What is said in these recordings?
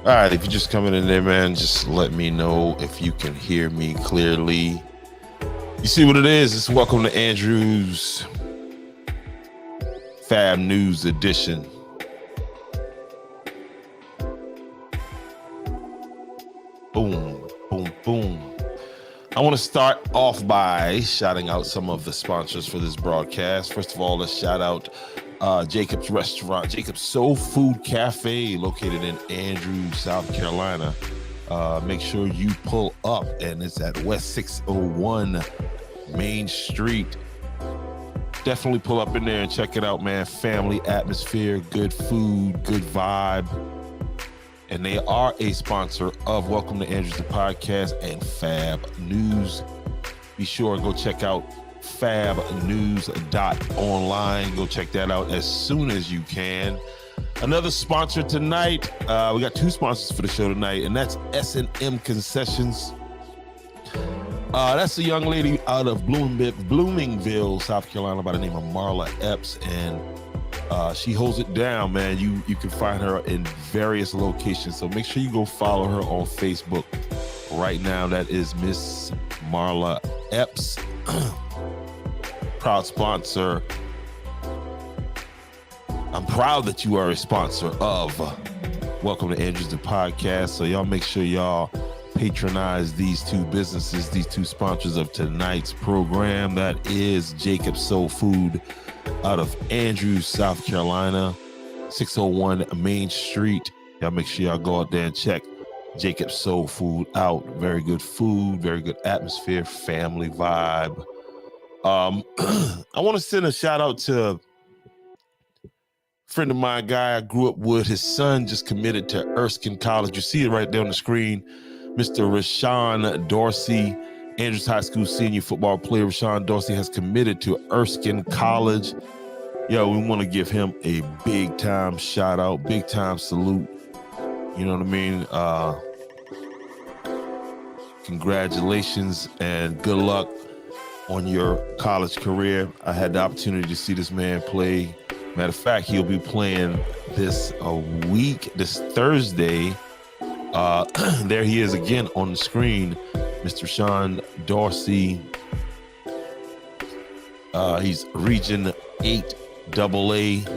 All right, if you're just coming in there, man, just let me know if you can hear me clearly. You see what it is? It's welcome to Andrew's Fab News Edition. Boom, boom, boom. I want to start off by shouting out some of the sponsors for this broadcast. First of all, let's shout out Jacob's Restaurant, Jacob's Soul Food Cafe, located in Andrews, South Carolina. Make sure you pull up, and it's at West 601 Main Street. Definitely pull up in there and check it out, man. Family atmosphere, good food, good vibe. And they are a sponsor of Welcome to Andrews, the podcast, and Fab News. Be sure to go check out fabnews.online. Go check that out as soon as you can. Another sponsor tonight. We got two sponsors for the show tonight, and that's S&M Concessions. That's a young lady out of Bloomingville, South Carolina, by the name of Marla Epps, and she holds it down, man. You can find her in various locations, so make sure you go follow her on Facebook right now. That is Miss Marla Epps, proud sponsor. I'm proud that you are a sponsor of Welcome to Andrews, the podcast. So y'all make sure y'all patronize these two businesses, these two sponsors of tonight's program. That is Jacob's Soul Food out of Andrews, South Carolina, 601 Main Street. Y'all make sure y'all go out there and check Jacob's Soul Food out. Very good food, very good atmosphere, family vibe. I want to send a shout out to a friend of mine, guy I grew up with. His son just committed to Erskine College. You see it right there on the screen. Mr. Rashawn Dorsey, Andrews High School senior football player Rashawn Dorsey, has committed to Erskine College. Yo, we want to give him a big time shout out, big time salute. You know what I mean? Congratulations and good luck on your college career. I had the opportunity to see this man play. Matter of fact, he'll be playing this Thursday. There he is again on the screen, Mr. Sean Dorsey. He's Region 8AA.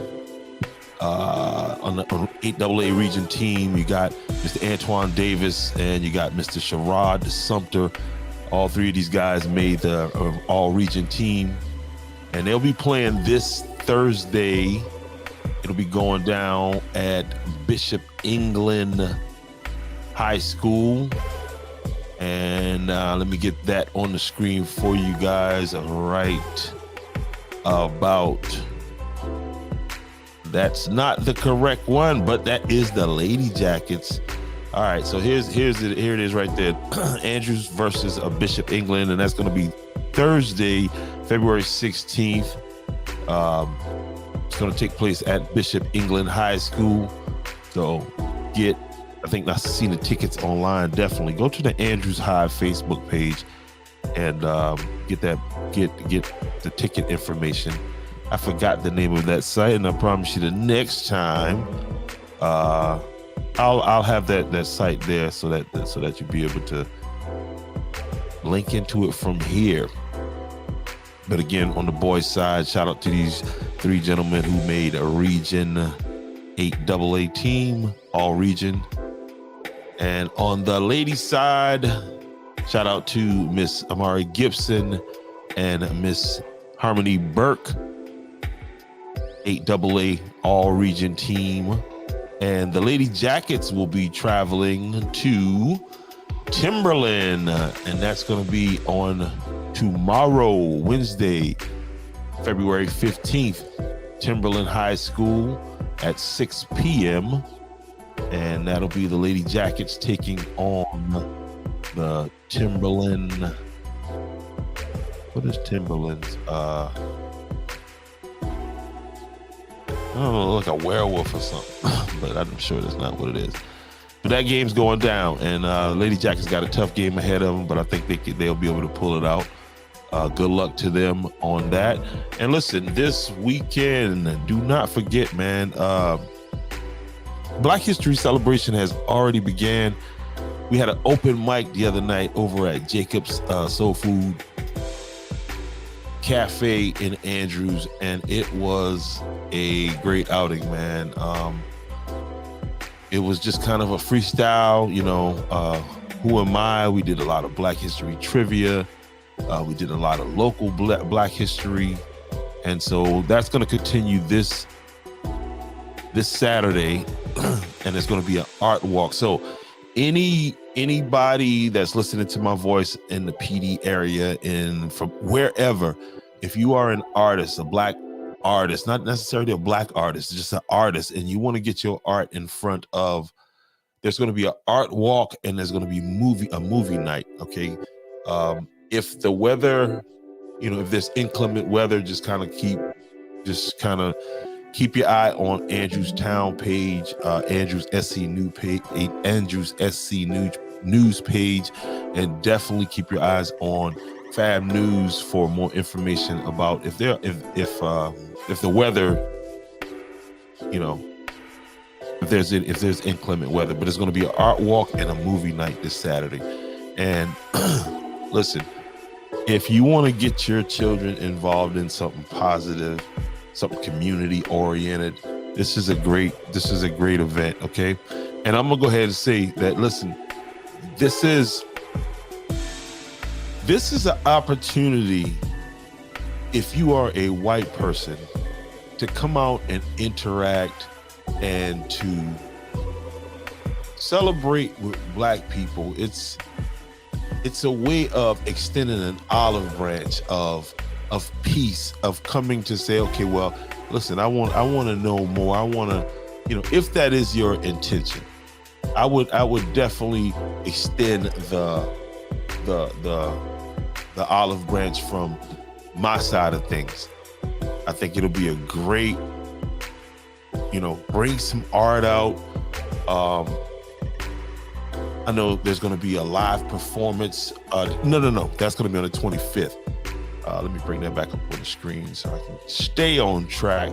On the 8AA region team, you got Mr. Antoine Davis and you got Mr. Sherrod Sumter. All three of these guys made the all-region team, and they'll be playing this Thursday. It'll be going down at Bishop England High School, and let me get that on the screen for you guys right about. That's not the correct one, but that is the Lady Jackets. All right, so here it is right there. Andrews versus Bishop England, and that's going to be Thursday, February 16th. It's going to take place at Bishop England High School. So I think I've seen the tickets online. Definitely go to the Andrews High Facebook page and get the ticket information. I forgot the name of that site, and I promise you the next time I'll have that site there so that you'll be able to link into it from here. But again, on the boys' side, shout out to these three gentlemen who made a Region 8AA team, all region. And on the ladies' side, shout out to Miss Amari Gibson and Miss Harmony Burke, 8AA all region team. And the Lady Jackets will be traveling to Timberland, and that's going to be on tomorrow, Wednesday, February 15th, Timberland High School at 6 p.m. And that'll be the Lady Jackets taking on the Timberland. What is Timberland's? I don't know, like a werewolf or something, but I'm sure that's not what it is. But that game's going down, and Lady Jackets got a tough game ahead of them, but I think they'll be able to pull it out. Good luck to them on that. And listen, this weekend, do not forget, man, Black History Celebration has already began. We had an open mic the other night over at Jacob's Soul Food Cafe in Andrews, and it was a great outing, man. It was just kind of a freestyle, who am I? We did a lot of Black History trivia. We did a lot of local Black history. And so that's going to continue this Saturday, and it's going to be an art walk. So anybody that's listening to my voice in the PD area and from wherever, if you are an artist, a Black artist, not necessarily a Black artist, just an artist, and you want to get your art in front of, there's going to be an art walk and there's going to be a movie night. Okay. If the weather, if there's inclement weather, just kind of keep your eye on Andrews Town page, Andrews SC News page, and definitely keep your eyes on Fab News for more information about if the weather, if there's inclement weather. But it's going to be an art walk and a movie night this Saturday. And listen, if you want to get your children involved in something positive, something community oriented, this is a great event. Okay. And I'm gonna go ahead and say that, listen, this is an opportunity, if you are a white person, to come out and interact and to celebrate with Black people. It's a way of extending an olive branch of peace, of coming to say, okay, well, listen, I want to know more. I want to, if that is your intention, I would definitely extend the olive branch from my side of things. I think it'll be a great, bring some art out. I know there's going to be a live performance. No. That's going to be on the 25th. Let me bring that back up on the screen so I can stay on track.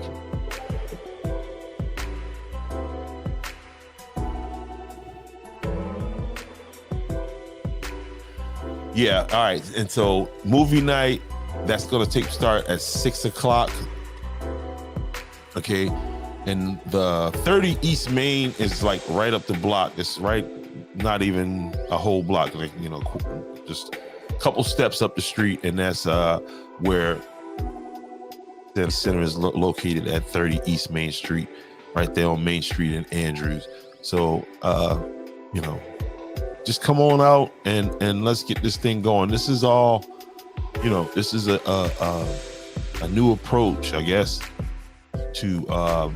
Yeah, all right. And so movie night, that's going to start at 6:00. Okay. And the 30 East Main is like right up the block. It's right, not even a whole block, like, just a couple steps up the street. And that's where the center is located, at 30 East Main Street, right there on Main Street in Andrews. So, just come on out and let's get this thing going. This is all, this is a new approach, I guess, to,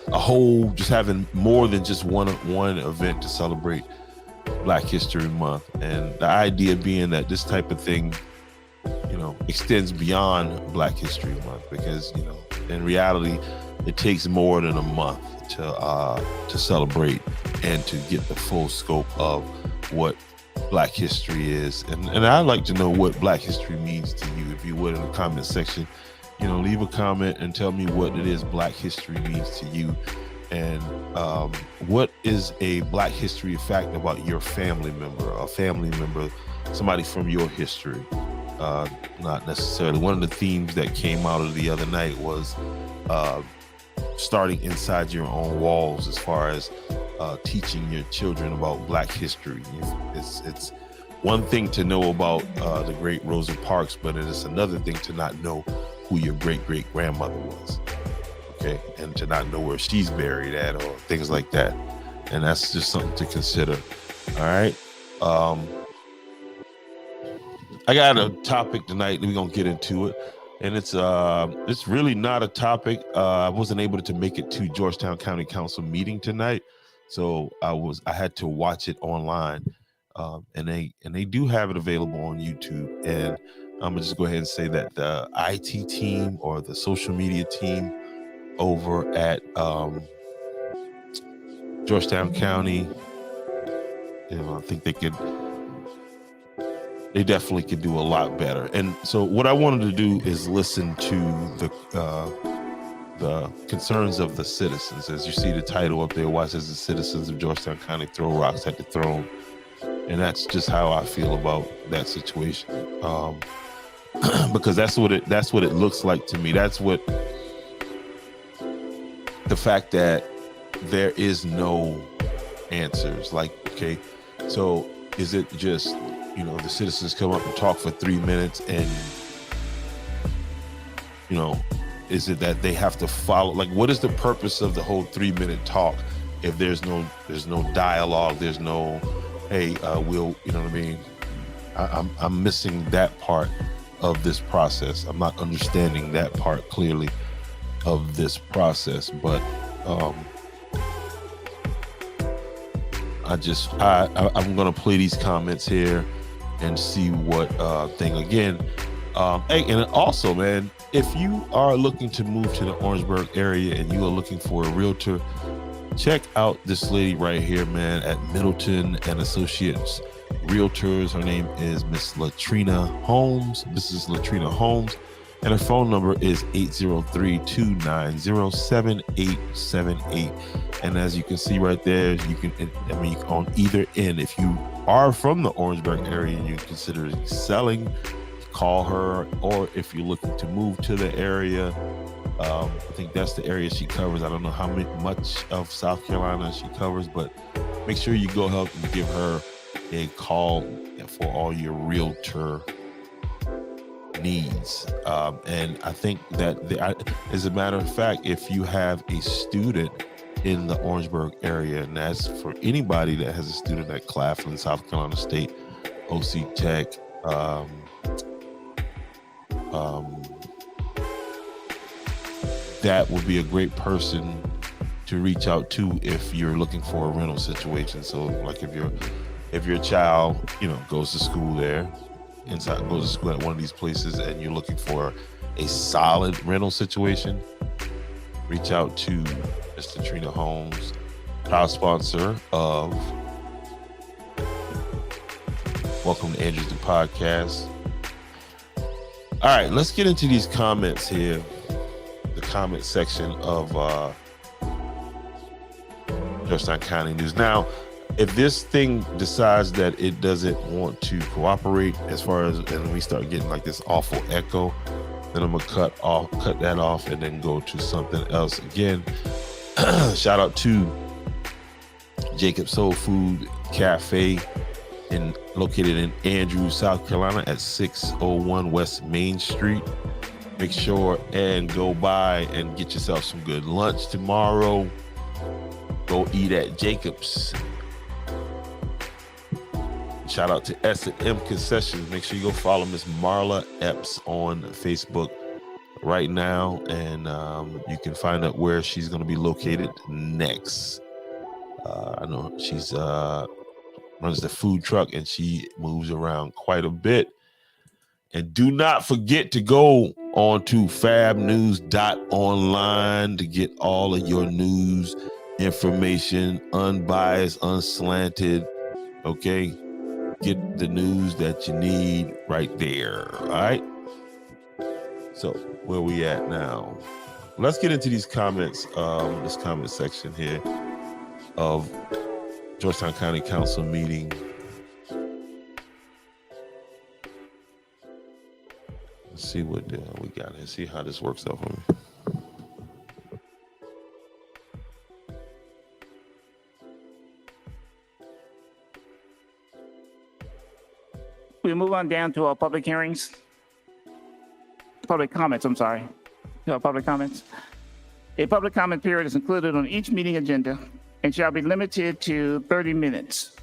a whole, just having more than just one event to celebrate Black History Month. And the idea being that this type of thing, extends beyond Black History Month, because, in reality, it takes more than a month to celebrate and to get the full scope of what Black history is. And I'd like to know what Black history means to you. If you would, in the comment section, leave a comment and tell me what it is Black history means to you. And what is a Black history fact about your family member, somebody from your history? Not necessarily. One of the themes that came out of the other night was starting inside your own walls, as far as teaching your children about Black history. It's one thing to know about the great Rosa Parks, but it is another thing to not know who your great-great-grandmother was, okay? And to not know where she's buried at, or things like that. And that's just something to consider, all right? I got a topic tonight, and we're going to get into it. And it's really not a topic. I wasn't able to make it to Georgetown County Council meeting tonight, so I had to watch it online. And they do have it available on YouTube. And I'm gonna just go ahead and say that the IT team, or the social media team over at Georgetown County, I think they definitely could do a lot better. And so what I wanted to do is listen to the concerns of the citizens. As you see the title up there, why says the citizens of Georgetown County throw rocks at the throne. And that's just how I feel about that situation. Because that's what it looks like to me. That's what the fact that there is no answers. Like, okay, so is it just, the citizens come up and talk for 3 minutes and, is it that they have to follow? Like, what is the purpose of the whole 3-minute talk if there's no dialogue? There's no, hey, we'll, you know what I mean? I'm missing that part of this process. I'm not understanding that part clearly of this process, but I'm gonna play these comments here and see what thing again. Hey, and also, man, if you are looking to move to the Orangeburg area and you are looking for a realtor, check out this lady right here, man, at Middleton and Associates Realtors. Her name is Miss Latrina Holmes. Mrs. Latrina Holmes. And her phone number is 803-290-7878. And as you can see right there, you can on either end, if you are from the Orangeburg area and you're considering selling, call her. Or if you're looking to move to the area, I think that's the area she covers. I don't know how much of South Carolina she covers, but make sure you go help and give her a call for all your realtor needs. And I think that as a matter of fact, if you have a student in the Orangeburg area, and that's for anybody that has a student at Claflin, South Carolina State, OC Tech, that would be a great person to reach out to if you're looking for a rental situation. So like if your child, goes to school there, goes to school at one of these places, and you're looking for a solid rental situation, reach out to Ms. Latrina Holmes, proud sponsor of Welcome to Andrews the Podcast. All right, let's get into these comments here. The comment section of Georgetown County News. Now, if this thing decides that it doesn't want to cooperate and we start getting like this awful echo, then I'm gonna cut that off and then go to something else. Again, shout out to Jacob Soul Food Cafe located in Andrews, South Carolina at 601 West Main Street. Make sure and go by and get yourself some good lunch tomorrow. Go eat at Jacob's. Shout out to S&M Concessions. Make sure you go follow Miss Marla Epps on Facebook right now, and you can find out where she's going to be located next. I know she's runs the food truck and she moves around quite a bit. And do not forget to go on to fabnews.online to get all of your news information, unbiased, unslanted. Okay, get the news that you need right there. All right. So where we at now? Let's get into these comments. This comment section here of Georgetown County Council meeting. Let's see what we got here. See how this works out for me. We move on down to our public hearings. Public comments, I'm sorry. To our public comments. A public comment period is included on each meeting agenda and shall be limited to 30 minutes.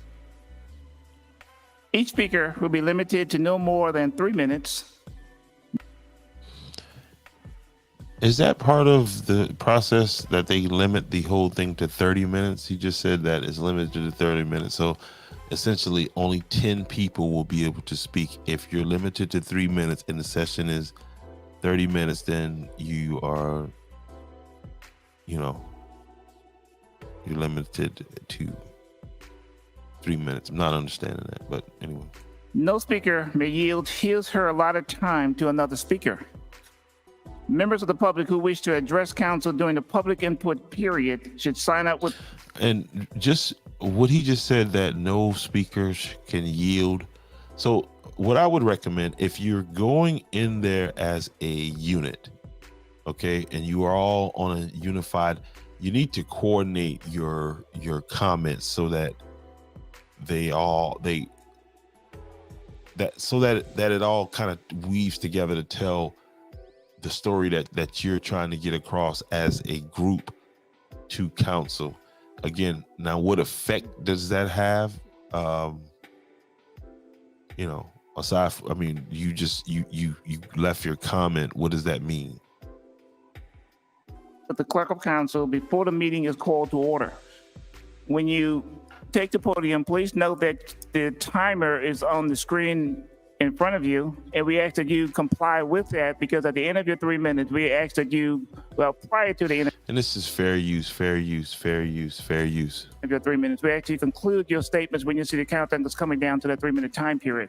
Each speaker will be limited to no more than 3 minutes. Is that part of the process that they limit the whole thing to 30 minutes? He just said that it's limited to 30 minutes. So essentially only 10 people will be able to speak. If you're limited to 3 minutes and the session is 30 minutes, then you are, you're limited to 3 minutes. I'm not understanding that, but anyway. No speaker may yield his/her allotted time to another speaker. Members of the public who wish to address council during the public input period should sign up with. And just what he just said, that no speakers can yield. So what I would recommend, if you're going in there as a unit, okay, and you are all on a unified, you need to coordinate your comments so that it all kind of weaves together to tell the story that you're trying to get across as a group to council. Again, now what effect does that have? Aside from, you left your comment. What does that mean? With the clerk of council before the meeting is called to order. When you take the podium, please note that the timer is on the screen in front of you, and we ask that you comply with that, because at the end of your 3 minutes, we ask that you, prior to the end And this is fair use. of your 3 minutes, we actually conclude your statements when you see the countdown that's coming down to that 3-minute time period.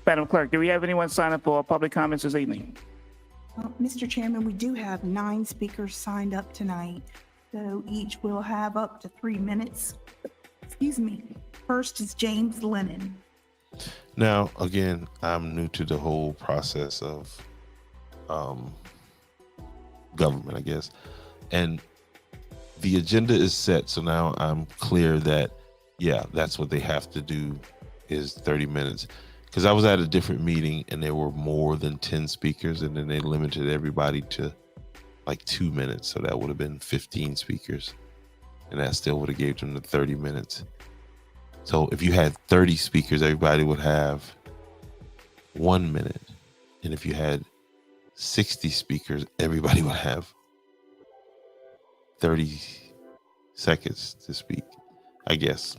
Madam Clerk, do we have anyone sign up for public comments this evening? Mr. Chairman, we do have 9 speakers signed up tonight, so each will have up to 3 minutes. Excuse me. First is James Lennon. Now, again, I'm new to the whole process of government, I guess. And the agenda is set, so now I'm clear that, yeah, that's what they have to do, is 30 minutes. Because I was at a different meeting and there were more than 10 speakers, and then they limited everybody to like 2 minutes. So that would have been 15 speakers, and that still would have gave them the 30 minutes. So if you had 30 speakers, everybody would have 1 minute. And if you had 60 speakers, everybody would have 30 seconds to speak, I guess.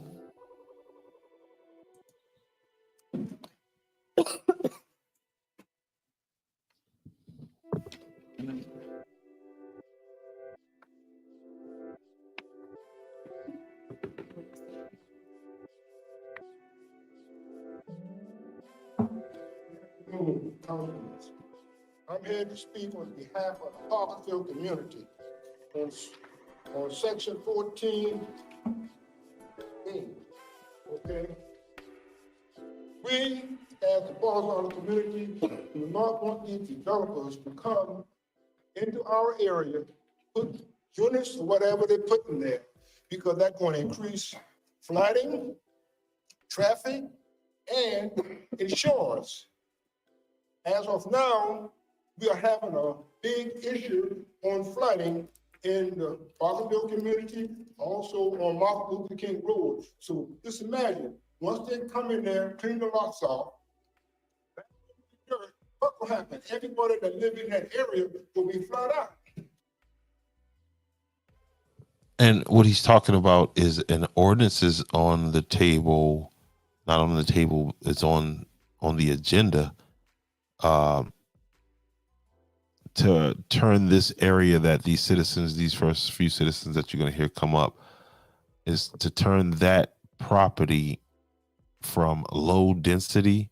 I'm here to speak on behalf of the Parkersville community on section 14. Okay. We, as the Parkersville community, do not want these developers to come into our area, put units or whatever they put in there, because that's going to increase flooding, traffic, and insurance. As of now, we are having a big issue on flooding in the Parkersville community, also on Martin Luther King Road. So just imagine, once they come in there, clean the locks off, what will happen? Everybody that live in that area will be flooded out. And what he's talking about is an ordinance is on the table, not on the table, it's on the agenda, to turn this area that these citizens, these first few citizens that you're going to hear come up, is to turn that property from low density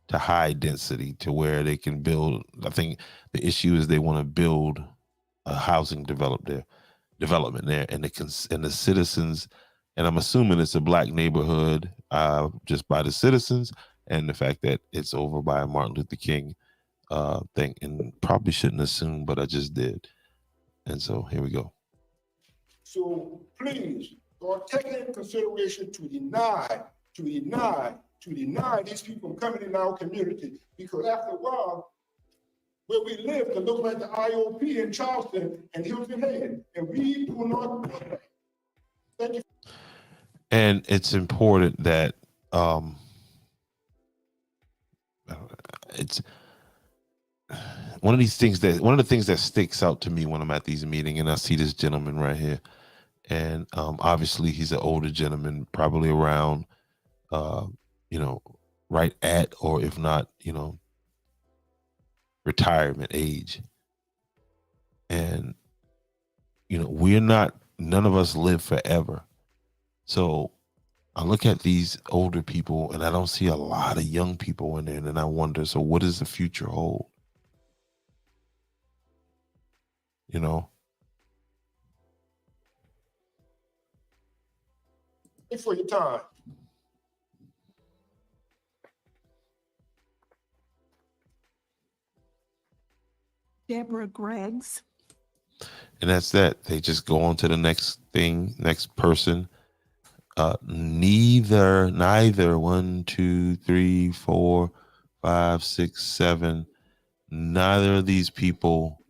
to high density, to where they can build. I think the issue is they want to build a housing development there, and the citizens, and I'm assuming it's a black neighborhood, just by the citizens and the fact that it's over by a Martin Luther King thing, and probably shouldn't assume, but I just did. And so here we go. So please, or take into consideration to deny these people from coming in our community, because after a while, where we live can look like the IOP in Charleston and Hilton Head, and we do not want that. Thank you. And it's important that it's one of the things that sticks out to me when I'm at these meetings, and I see this gentleman right here, and obviously he's an older gentleman, probably around right at, or if not, retirement age. And none of us live forever. So I look at these older people and I don't see a lot of young people in there. And then I wonder, so what does the future hold? You know? Thanks for your time. Deborah Greggs. And that's that. They just go on to the next thing, next person. Neither 1, 2, 3, 4, 5, 6, 7. Neither of these people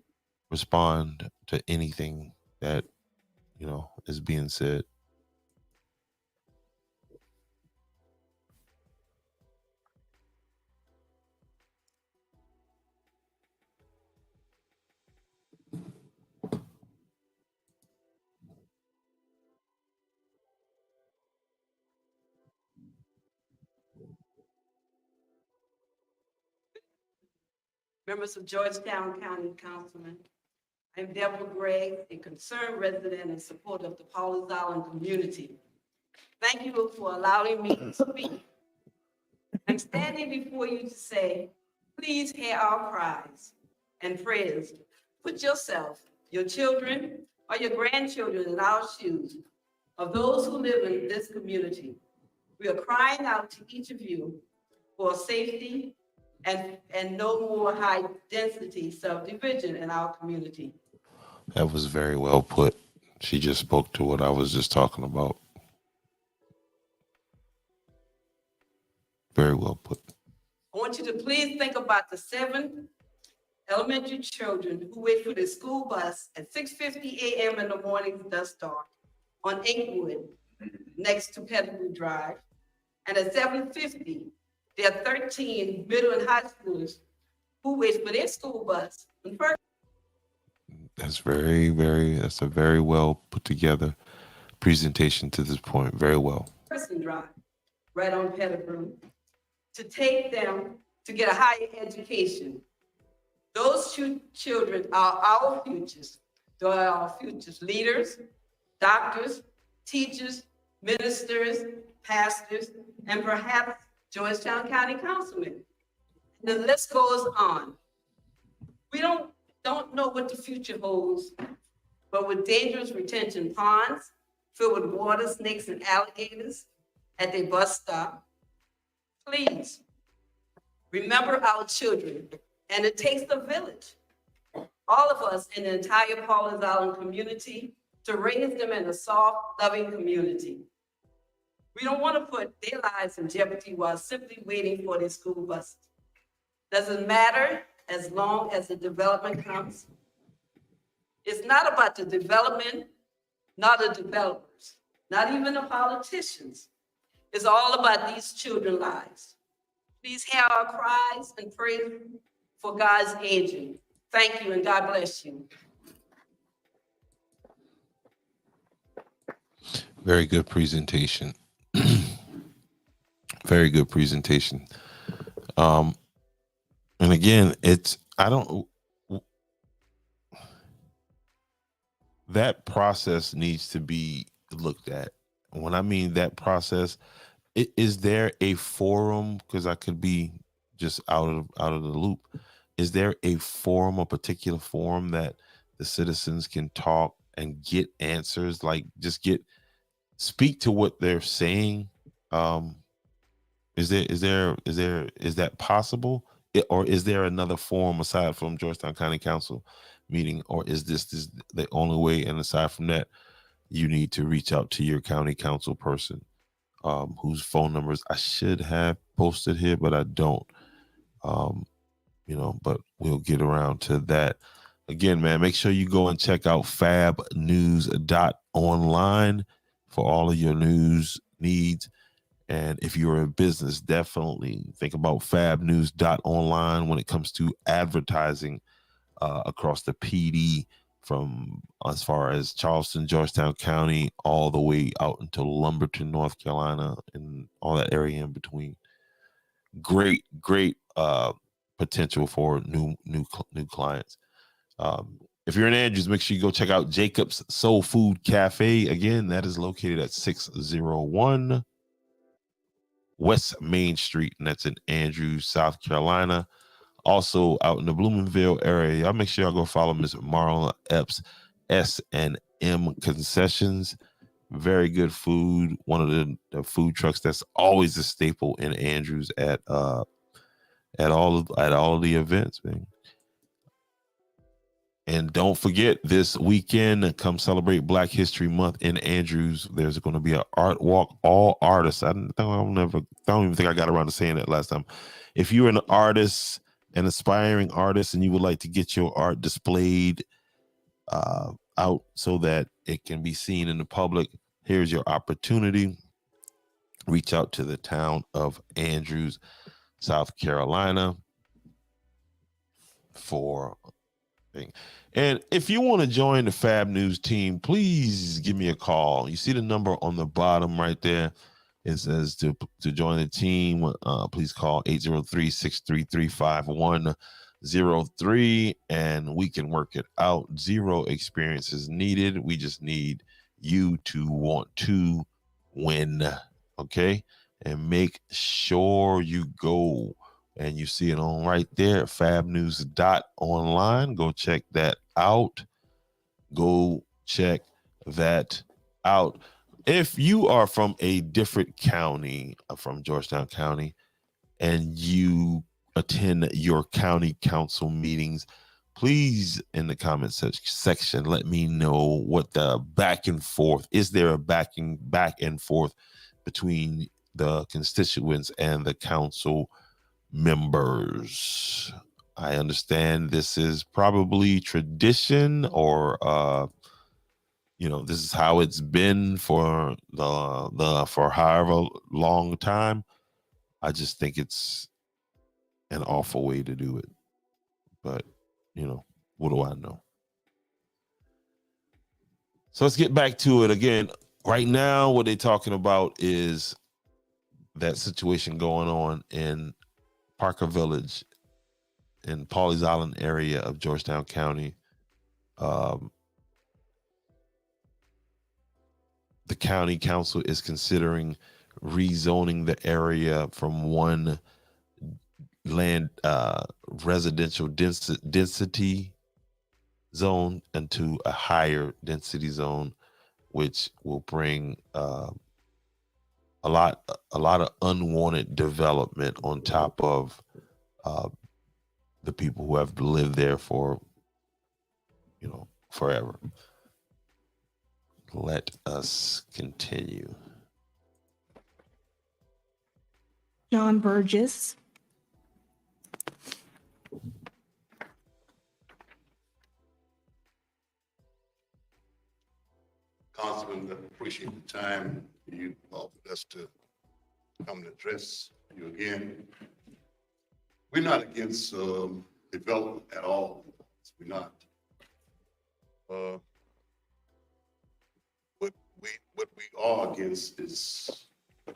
respond to anything that, is being said. Members of Georgetown County Councilman, I'm Deborah Gray, a concerned resident and supporter of the Paulus Island community. Thank you for allowing me to speak. I'm standing before you to say, please hear our cries and prayers. Put yourself, your children, or your grandchildren in our shoes of those who live in this community. We are crying out to each of you for safety and no more high density subdivision in our community. That was very well put. She just spoke to what I was just talking about. Very well put. I want you to please think about the 7 elementary children who wait for the school bus at 6:50 a.m. in the morning dust dark on Inkwood next to Pettigrew Drive. And at 7:50, there are 13 middle and high schoolers who wait for their school bus on Ferguson. That's that's a very well put together presentation to this point. Very well. Drive, right on Pettigrew, to take them to get a higher education. Those 2 children are our futures. They are our futures leaders, doctors, teachers, ministers, pastors, and perhaps Georgetown County Councilman. And the list goes on. We don't know what the future holds, but with dangerous retention ponds filled with water, snakes, and alligators at their bus stop, please remember our children. And it takes a village, all of us in the entire Paulus Island community, to raise them in a soft, loving community. We don't want to put their lives in jeopardy while simply waiting for their school buses. Doesn't matter as long as the development comes. It's not about the development, not the developers, not even the politicians. It's all about these children's lives. Please hear our cries and pray for God's aging. Thank you and God bless you. Very good presentation. Very good presentation. And again, that process needs to be looked at. When I mean that process, is there a forum? Because I could be just out of the loop. Is there a forum, a particular forum that the citizens can talk and get answers? Like just speak to what they're saying. Is that possible? Or is there another forum aside from Georgetown County Council meeting? Or is this the only way? And aside from that, you need to reach out to your county council person, whose phone numbers I should have posted here, but I don't. But we'll get around to that. Again, man, make sure you go and check out fabnews.online for all of your news needs. And if you're a business, definitely think about fabnews.online when it comes to advertising across the PD, from as far as Charleston, Georgetown County, all the way out into Lumberton, North Carolina, and all that area in between. Great potential for new clients. If you're in Andrews, make sure you go check out Jacob's Soul Food Cafe. Again, that is located at 601 West Main Street, and that's in Andrews, South Carolina. Also out in the Bloomingville area, y'all make sure y'all go follow Miss Marla Epps S&M Concessions. Very good food. One of the food trucks that's always a staple in Andrews at all of the events, man. And don't forget, this weekend, come celebrate Black History Month in Andrews. There's going to be an art walk, all artists. I don't even think I got around to saying that last time. If you're an artist, an aspiring artist, and you would like to get your art displayed out so that it can be seen in the public, here's your opportunity. Reach out to the town of Andrews, South Carolina for thing. And if you want to join the Fab News team, please give me a call. You see the number on the bottom right there. It says to join the team, please call 803-633-5103 and we can work it out. Zero experience is needed. We just need you to want to win. Okay? And make sure you go. And you see it on right there, fabnews.online. Go check that out. Go check that out. If you are from a different county, from Georgetown County, and you attend your county council meetings, please, in the comment section, let me know what the back and forth, is there a back and forth between the constituents and the council members? I understand this is probably tradition, or this is how it's been for for however long time. I just think it's an awful way to do it, but what do I know? So let's get back to it again. Right now, what they're talking about is that situation going on in Parker Village in Pawleys Island area of Georgetown County. The county council is considering rezoning the area from one land residential density zone into a higher density zone, which will bring a lot of unwanted development on top of the people who have lived there for forever. Let us continue. John Burgess. Councilman, I appreciate the time you offered us to come and address you again. We're not against development at all. We're not. What we are against is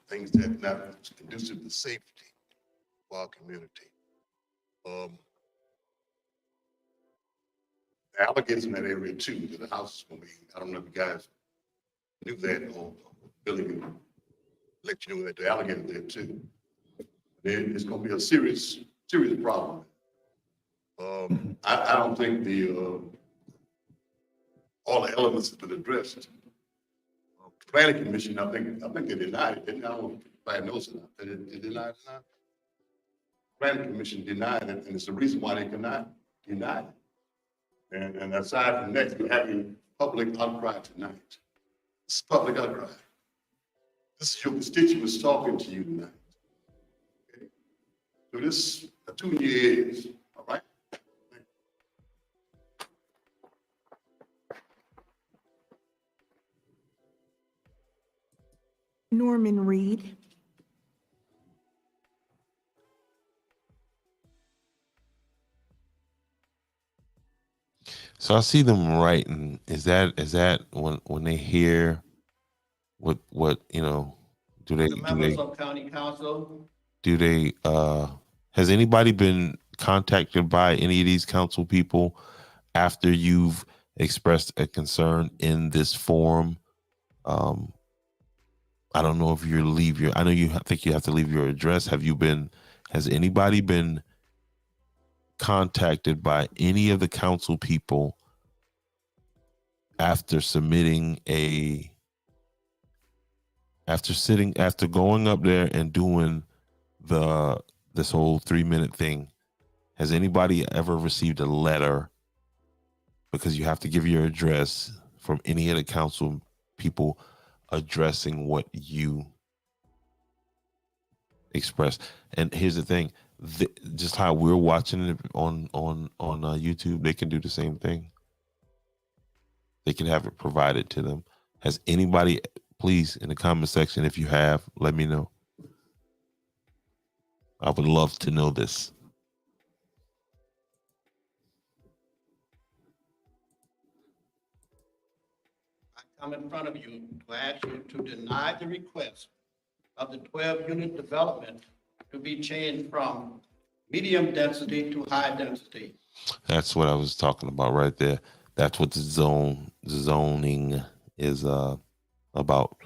things that are not conducive to safety for our community. The alligators in that area too, that the house is gonna be, I don't know if you guys knew that, or Billy can let you know that the alligator there too. Then it's gonna be a serious problem. I don't think all the elements have been addressed. Planning Commission, I think they denied it, didn't I? I don't know if I knows it. They denied it now. Planning Commission denied it, and it's the reason why they cannot deny it. And aside from that, we're having public outcry tonight. It's public outcry. This is your constituents talking to you tonight. Okay? So this, tune your ears, all right? Norman Reed. So I see them writing. Is that when they hear what do they Members of county council. Has anybody been contacted by any of these council people after you've expressed a concern in this forum? I don't know if you leave your, I know I think you have to leave your address. Has anybody been contacted by any of the council people after after going up there and doing this whole 3-minute thing? Has anybody ever received a letter, because you have to give your address, from any of the council people addressing what you express? And here's the thing, just how we're watching it on YouTube, they can do the same thing. They can have it provided to them. Has anybody, please, in the comment section, if you have, let me know. I would love to know this. I come in front of you to ask you to deny the request of the 12-unit development to be changed from medium density to high density. That's what I was talking about right there. That's what the zoning is about.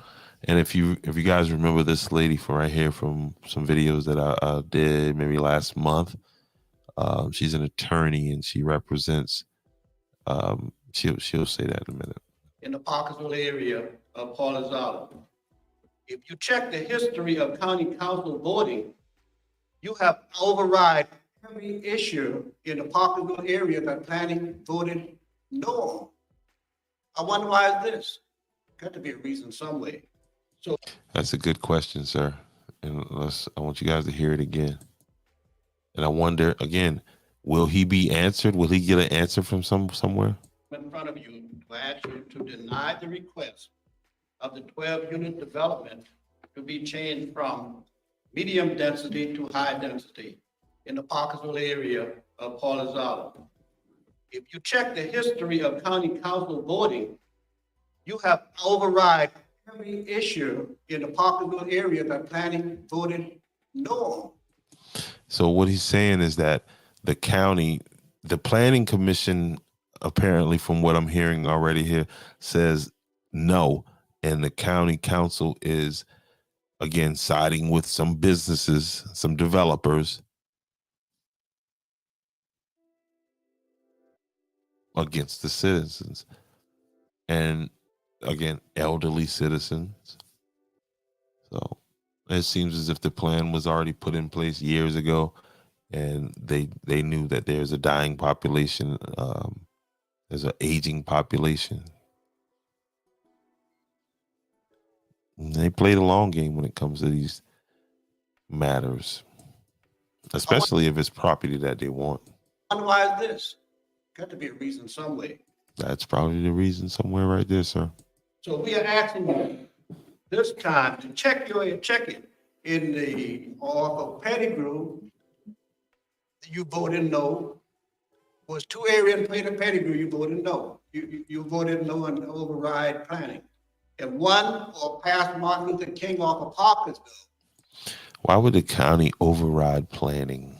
And if you guys remember this lady from right here, from some videos that I did maybe last month, she's an attorney and she represents. She'll say that in a minute. In the Parkersville area of Paulizada. If you check the history of county council voting, you have override every issue in the Parkersville area that planning voted no on. I wonder why is this? Got to be a reason some way. So That's a good question, sir. And I want you guys to hear it again. And I wonder again, will he be answered? Will he get an answer from somewhere? in front of you to ask you to deny the request of the 12-unit development to be changed from medium density to high density in the Parkersville area of Paulizada. If you check the history of county council voting, you have override every issue in the Parkersville area that planning voted no on. So what he's saying is that the planning commission, apparently from what I'm hearing already here, says no. And the county council is, again, siding with some businesses, some developers against the citizens. And again, elderly citizens. So it seems as if the plan was already put in place years ago, and they knew that there's a dying population, there's an aging population. And they play the long game when it comes to these matters, especially if it's property that they want. Why is this? Got to be a reason some way. That's probably the reason somewhere right there, sir. So we are asking you this time to check it in the Oracle Pettigrew. You voted no. Was two areas in the Pettigrew, you voted no. You voted no on override planning. And one or pass Martin Luther King off of Parkersville. Why would the county override planning?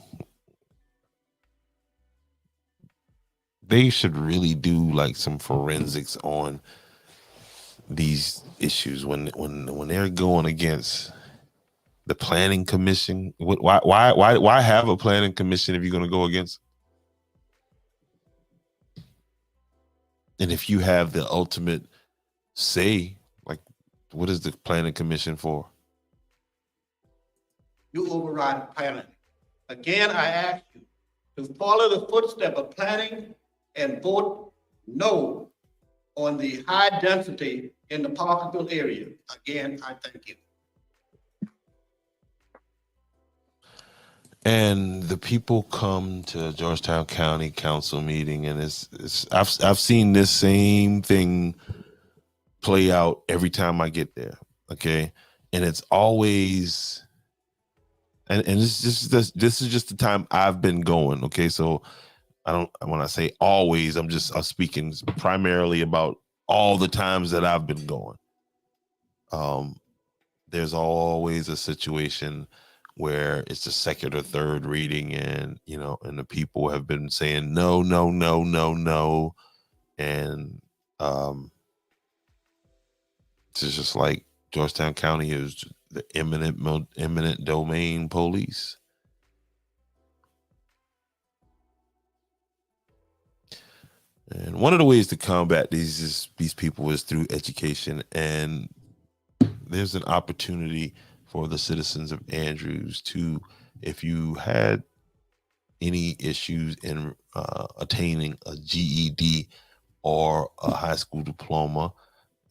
They should really do like some forensics on these issues when they're going against the planning commission. Why have a planning commission if you're going to go against? And if you have the ultimate say, like, what is the planning commission for? You override planning. Again, I ask you to follow the footstep of planning and vote no on the high density in the Parkersville area. Again, I thank you. And the people come to Georgetown County Council meeting, and I've seen this same thing play out every time I get there. Okay, and it's always, and this is just the time I've been going. Okay, so when I say always, I'm speaking primarily about all the times that I've been going. There's always a situation where it's the second or third reading, and and the people have been saying no, no, no, no, no, and it's just like, Georgetown County is the eminent domain police. And one of the ways to combat these people is through education. And there's an opportunity for the citizens of Andrews to, if you had any issues in attaining a GED or a high school diploma,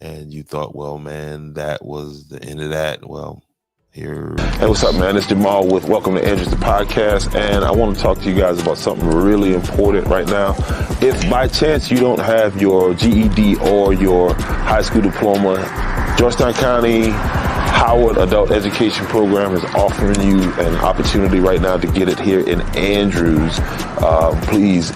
and you thought, well, man, that was the end of that. Well, here. Hey, what's up, man? It's Jamal with Welcome to Andrews, the podcast, and I want to talk to you guys about something really important right now. If by chance you don't have your GED or your high school diploma, Georgetown County Howard Adult Education Program is offering you an opportunity right now to get it here in Andrews. Please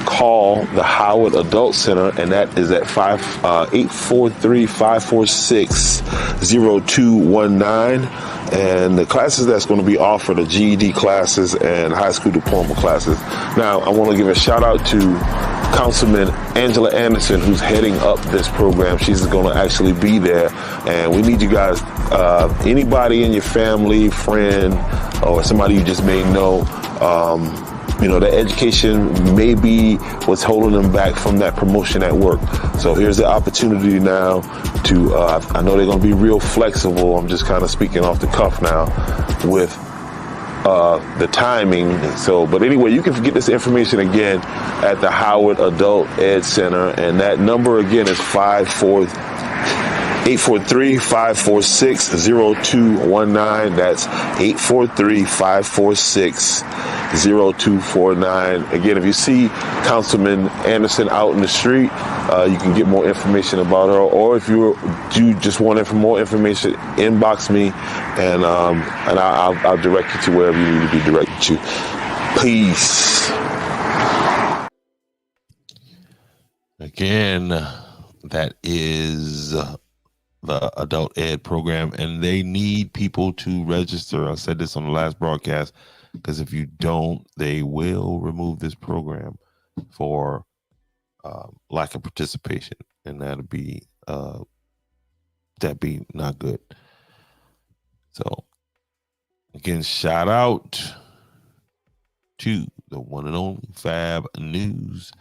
call the Howard Adult Center, and that is at 843-546-0219. And the classes that's going to be offered are GED classes and high school diploma classes. Now, I want to give a shout out to Councilman Angela Anderson, who's heading up this program. She's going to actually be there, and we need you guys, anybody in your family, friend, or somebody you just may know, their education may be what's holding them back from that promotion at work. So here's the opportunity now to, I know they're going to be real flexible. I'm just kind of speaking off the cuff now with the timing. So, but anyway, you can get this information again at the Howard Adult Ed Center. And that number again is 843-546-0219. That's 843-546-0249. Again, if you see Councilman Anderson out in the street, you can get more information about her. Or if you just want more information, inbox me, and I'll direct you to wherever you need to be directed to. Peace. Again, that is the adult ed program, and they need people to register. I said this on the last broadcast, because if you don't, they will remove this program for lack of participation, and that'd be not good. So again, shout out to the one and only Fab News.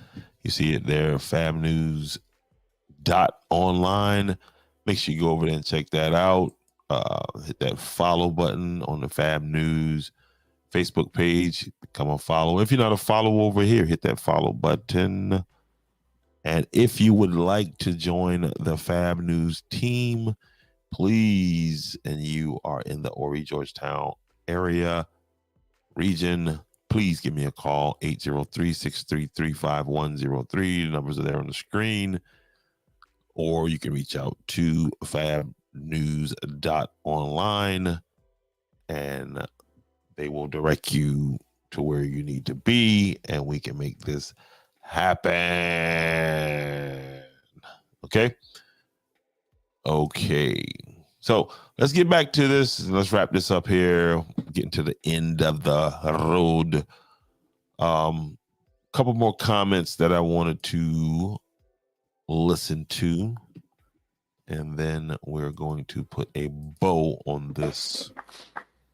You see it there, fabnews.online. Make sure you go over there and check that out. Hit that follow button on the Fab News Facebook page. Become a follower. If you're not a follower over here, hit that follow button. And if you would like to join the Fab News team, please, and you are in the Horry, Georgetown area, region, please give me a call, 803-633-5103. The numbers are there on the screen. Or you can reach out to fabnews.online, and they will direct you to where you need to be, and we can make this happen. Okay? Okay. So let's get back to this. Let's wrap this up here. Getting to the end of the road. Couple more comments that I wanted to listen to, and then we're going to put a bow on this.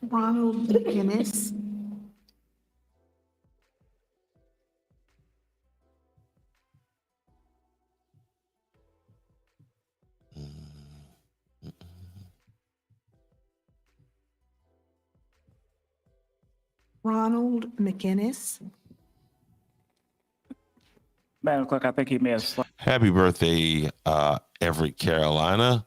Ronald McGinnis. Ronald McGinnis. Madam Clerk, I think he may have slept. Happy birthday, Everett, Carolina.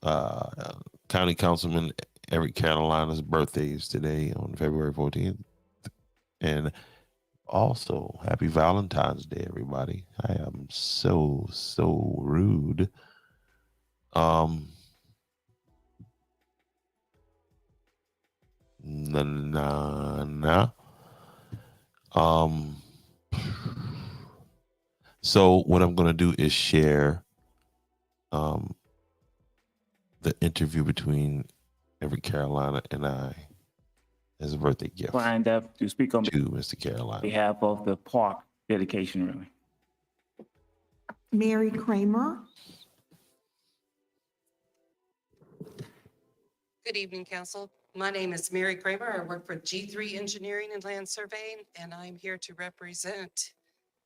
County Councilman Everett Carolina's birthday is today on February 14th. And also, happy Valentine's Day, everybody. I am so rude. So what I'm going to do is share the interview between Everett Carolina and I as a birthday gift. Lined up to speak on to Mr. Carolina. behalf of the park dedication, really. Mary Kramer. Good evening, Council. My name is Mary Kramer. I work for G3 Engineering and Land Surveying, and I'm here to represent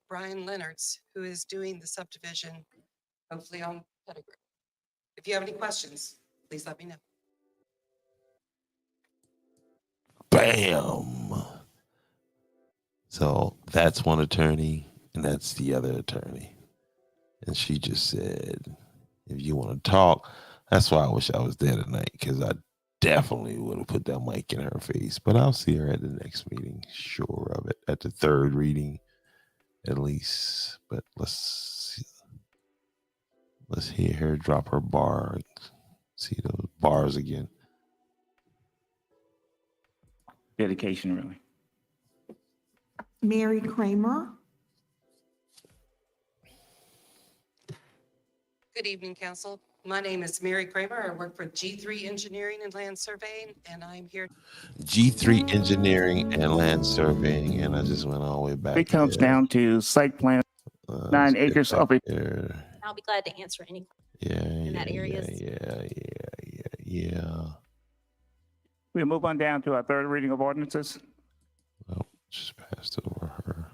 Brian Leonards, who is doing the subdivision, hopefully on Pettigrew. If you have any questions, please let me know. Bam. So that's one attorney, and that's the other attorney. And she just said, if you want to talk, that's why I wish I was there tonight, because I definitely would have put that mic in her face. But I'll see her at the next meeting, sure of it, at the third reading at least. But let's hear her drop her bar, see those bars again. Dedication, really. Mary Kramer, Good evening, Council. My name is Mary Kramer. I work for G3 Engineering and Land Surveying, and I'm here. G3 Engineering and Land Surveying, and I just went all the way back. It comes here. down to site plan, Let's 9 get acres back of it. there. I'll be glad to answer any Yeah, that areas. yeah. We move on down to our third reading of ordinances. Well, just passed over her.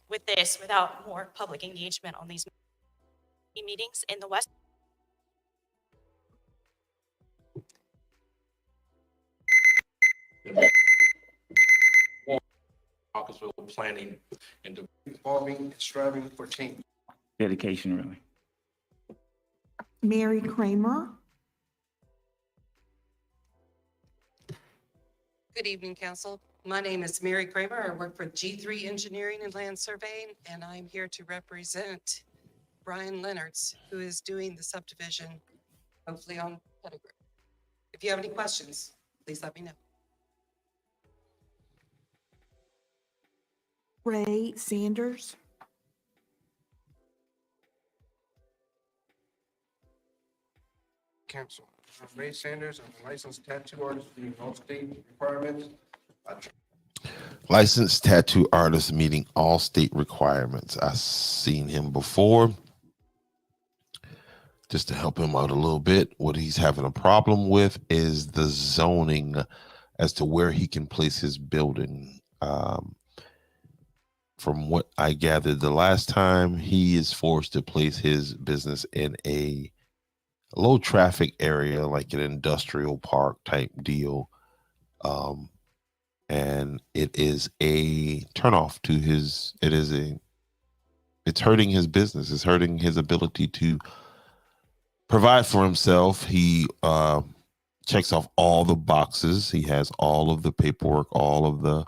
with this without more public engagement on these meetings in the West. Caucusville planning and evolving and striving for change. Dedication, really. Mary Kramer, Good evening, Council. My name is Mary Kramer. I work for G3 Engineering and Land Surveying, and I'm here to represent Brian Leonards, who is doing the subdivision, hopefully on Pettigrew. If you have any questions, please let me know. Ray Sanders, Council. I'm Ray Sanders. I'm a licensed tattoo artist meeting all state requirements. Licensed tattoo artist meeting all state requirements. I've seen him before. Just to help him out a little bit, what he's having a problem with is the zoning as to where he can place his building. From what I gathered the last time, he is forced to place his business in a low traffic area, like an industrial park type deal. And it is a turnoff to his, it's hurting his business. It's hurting his ability to provide for himself. He checks off all the boxes. He has all of the paperwork, all of the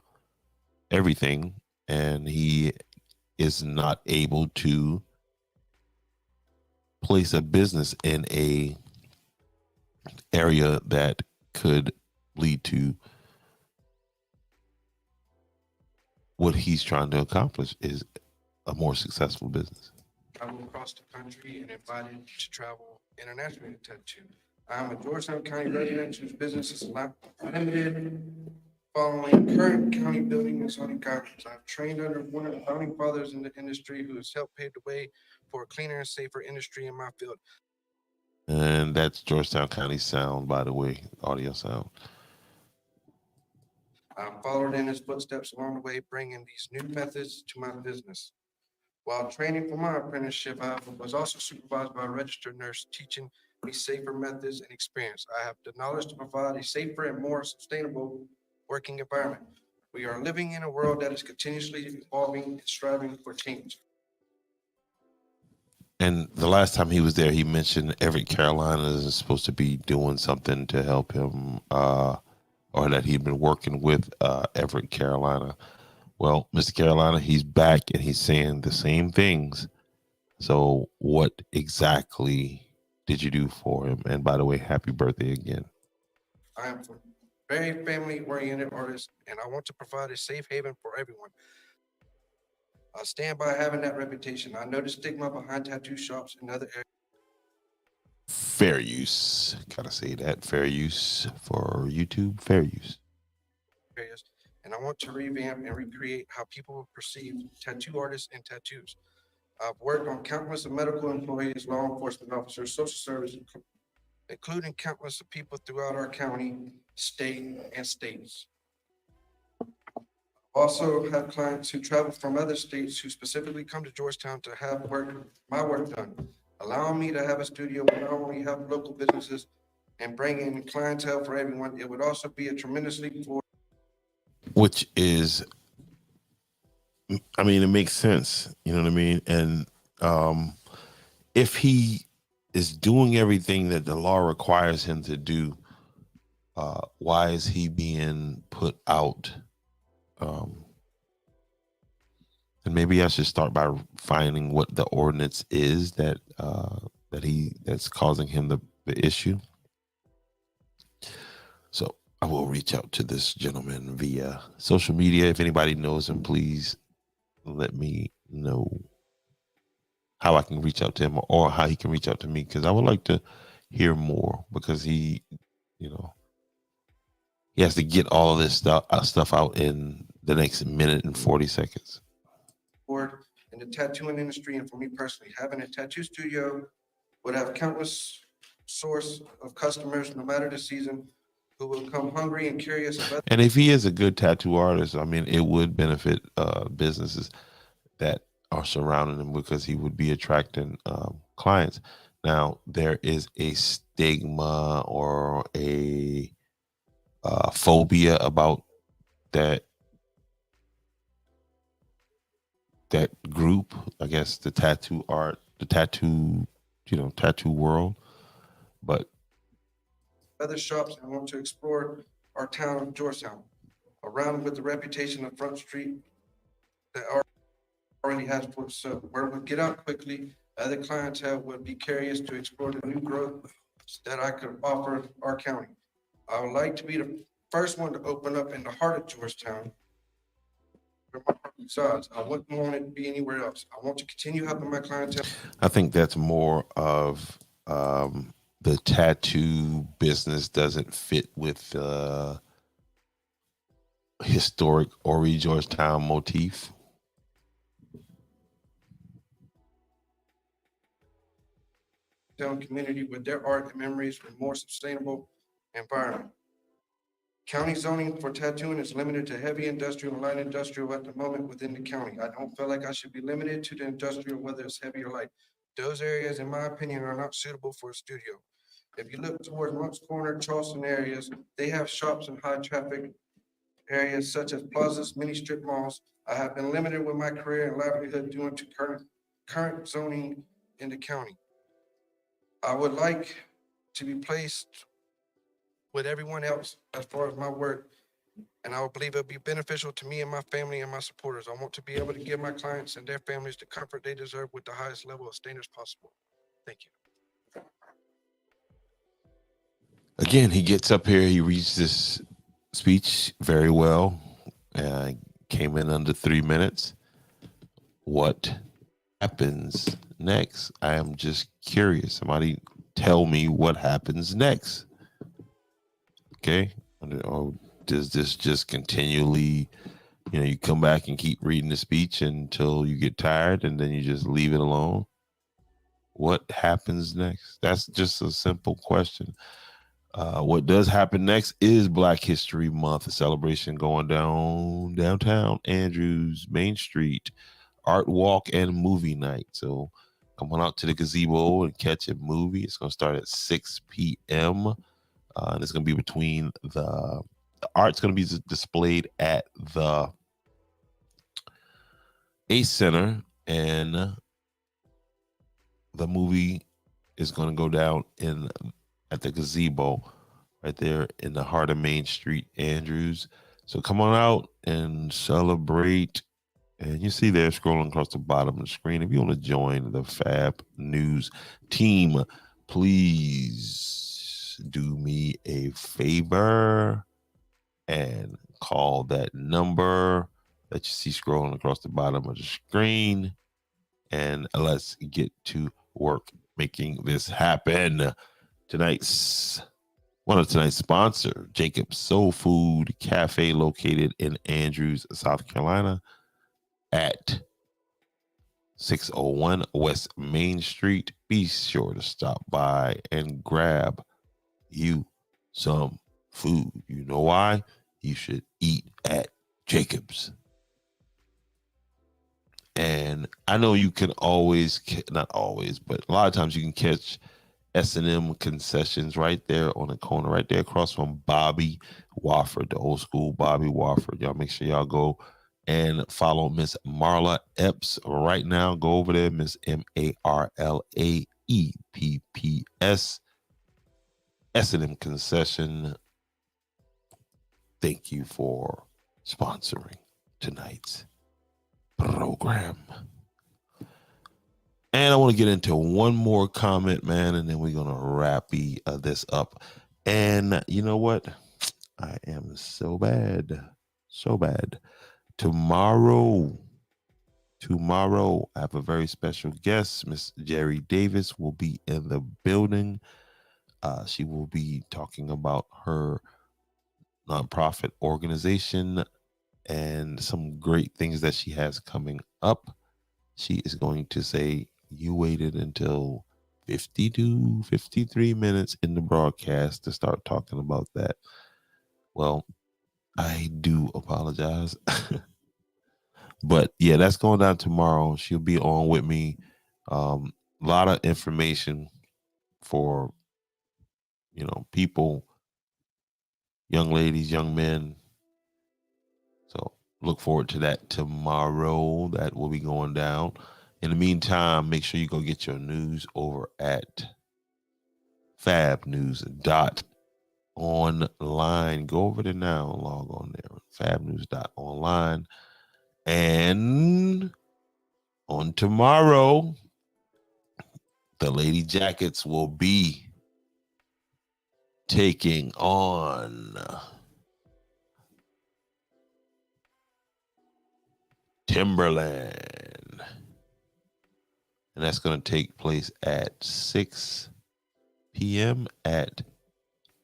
everything, and he is not able to place a business in a area that could lead to what he's trying to accomplish, is a more successful business. Travel across the country and invited to travel internationally to tattoo. I'm a Georgetown County resident whose business is limited following current county building and zoning guidelines. I've trained under one of the founding fathers in the industry who has helped pave the way for a cleaner and safer industry in my field. And that's Georgetown County sound, by the way, audio sound. I followed in his footsteps along the way, bringing these new methods to my business. While training for my apprenticeship, I was also supervised by a registered nurse, teaching me safer methods and experience. I have the knowledge to provide a safer and more sustainable working environment. We are living in a world that is continuously evolving and striving for change. And the last time he was there, he mentioned Everett, Carolina is supposed to be doing something to help him, or that he'd been working with Everett, Carolina. Well, Mr. Carolina, he's back and he's saying the same things. So what exactly did you do for him? And by the way, happy birthday again. I am a very family-oriented artist, and I want to provide a safe haven for everyone. I stand by having that reputation. I know the stigma behind tattoo shops and other areas. Fair use. Gotta say that. Fair use for YouTube. Fair use. And I want to revamp and recreate how people perceive tattoo artists and tattoos. I've worked on countless of medical employees, law enforcement officers, social service, including countless of people throughout our county, state, and states. Also have clients who travel from other states who specifically come to Georgetown to have my work done, allowing me to have a studio where not only help local businesses and bring in clientele for everyone, it would also be a tremendous leap forward. Which is, I mean, it makes sense. You know what I mean? And if he is doing everything that the law requires him to do, why is he being put out? And maybe I should start by finding what the ordinance is that's causing him the issue. So I will reach out to this gentleman via social media. If anybody knows him, please let me know how I can reach out to him or how he can reach out to me, because I would like to hear more, because he has to get all of this stuff out in the next minute and 40 seconds. In the tattooing industry, and for me personally, having a tattoo studio would have countless source of customers, no matter the season, who will come hungry and curious about. And if he is a good tattoo artist, I mean, it would benefit businesses that are surrounding him, because he would be attracting clients. Now, there is a stigma or a phobia about that group, I guess, the tattoo world. But Other shops and want to explore our town of Georgetown, around with the reputation of Front Street that already has for itself. Word would get out quickly. Other clientele would be curious to explore the new growth that I could offer our county. I would like to be the first one to open up in the heart of Georgetown. Besides, I wouldn't want it to be anywhere else. I want to continue helping my clientele. I think that's more of the tattoo business doesn't fit with the historic Ori Georgetown motif. Community with their art and memories for a more sustainable environment. County zoning for tattooing is limited to heavy industrial and light industrial at the moment within the county. I don't feel like I should be limited to the industrial, whether it's heavy or light. Those areas, in my opinion, are not suitable for a studio. If you look towards Moncks Corner, Charleston areas, they have shops in high traffic areas such as plazas, mini strip malls. I have been limited with my career and livelihood due to current zoning in the county. I would like to be placed with everyone else as far as my work, and I would believe it'll be beneficial to me and my family and my supporters. I want to be able to give my clients and their families the comfort they deserve with the highest level of standards possible. Thank you. Again, he gets up here, he reads this speech very well. Came in under 3 minutes. What happens next? I am just curious. Somebody tell me what happens next. Okay? Or does this just continually, you come back and keep reading the speech until you get tired and then you just leave it alone? What happens next? That's just a simple question. What does happen next is Black History Month, a celebration going down downtown Andrews, Main Street, art walk and movie night. So come on out to the gazebo and catch a movie. It's going to start at 6 p.m. And it's going to be between the art's going to be displayed at the Ace Center, and the movie is going to go down at the gazebo right there in the heart of Main Street, Andrews. So come on out and celebrate. And you see there scrolling across the bottom of the screen, if you want to join the Fab News team, please do me a favor and call that number that you see scrolling across the bottom of the screen, and let's get to work making this happen. One of tonight's sponsor, Jacob's Soul Food Cafe, located in Andrews, South Carolina, at 601 West Main Street. Be sure to stop by and grab you some food. You know why? You should eat at Jacob's. And I know you can always, not always, but a lot of times you can catch S&M concessions right there on the corner, right there across from Bobby Wofford, the old school Bobby Wofford. Y'all make sure y'all go and follow Miss Marla Epps right now. Go over there, Miss MarlaEpps, S&M concession. Thank you for sponsoring tonight's program. And I want to get into one more comment, man, and then we're going to wrap this up. And you know what? I am so bad. Tomorrow, I have a very special guest. Miss Jerry Davis will be in the building. She will be talking about her nonprofit organization and some great things that she has coming up. She is going to say, you waited until 52, 53 minutes in the broadcast to start talking about that. Well, I do apologize. But yeah, that's going down tomorrow. She'll be on with me. A lot of information for, people, young ladies, young men. So look forward to that tomorrow. That will be going down. In the meantime, make sure you go get your news over at fabnews.online. Go over there now, log on there, fabnews.online. And on tomorrow, the Lady Jackets will be taking on Timberland. And that's going to take place at 6 p.m. at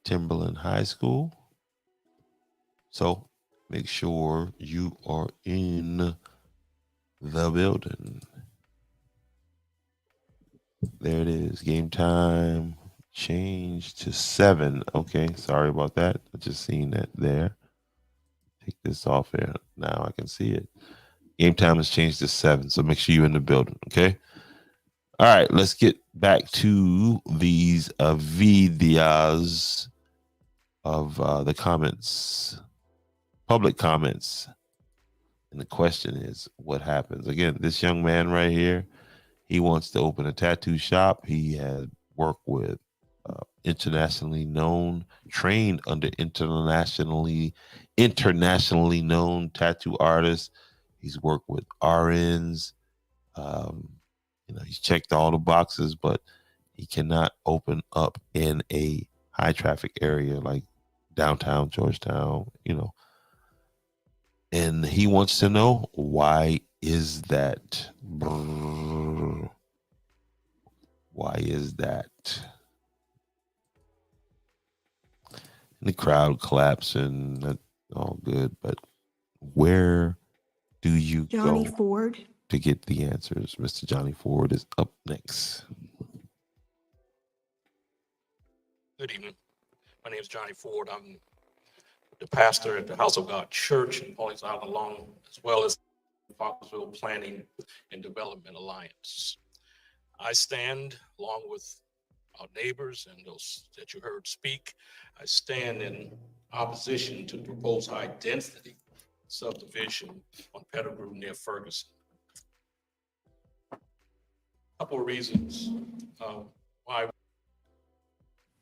Timberland High School. So make sure you are in the building. There it is. Game time changed to 7. Okay, sorry about that. I just seen that there. Take this off here. Now I can see it. Game time has changed to 7, so make sure you're in the building, okay? All right, let's get back to these videos of the comments, public comments. And the question is, what happens? Again, this young man right here, he wants to open a tattoo shop. He had worked with trained under internationally known tattoo artists. He's worked with RNs. He's checked all the boxes, but he cannot open up in a high traffic area like downtown Georgetown, And he wants to know, why is that? Why is that? And the crowd collapsing, that's all good, but where do you Johnny go Ford. to get the answers? Mr. Johnny Ford is up next. Good evening. My name is Johnny Ford. I'm the pastor at the House of God Church in Pawleys Island alone, as well as Foxville Planning and Development Alliance. I stand along with our neighbors and those that you heard speak. I stand in opposition to the proposed high density subdivision on Pettigrew near Ferguson. A couple of reasons why.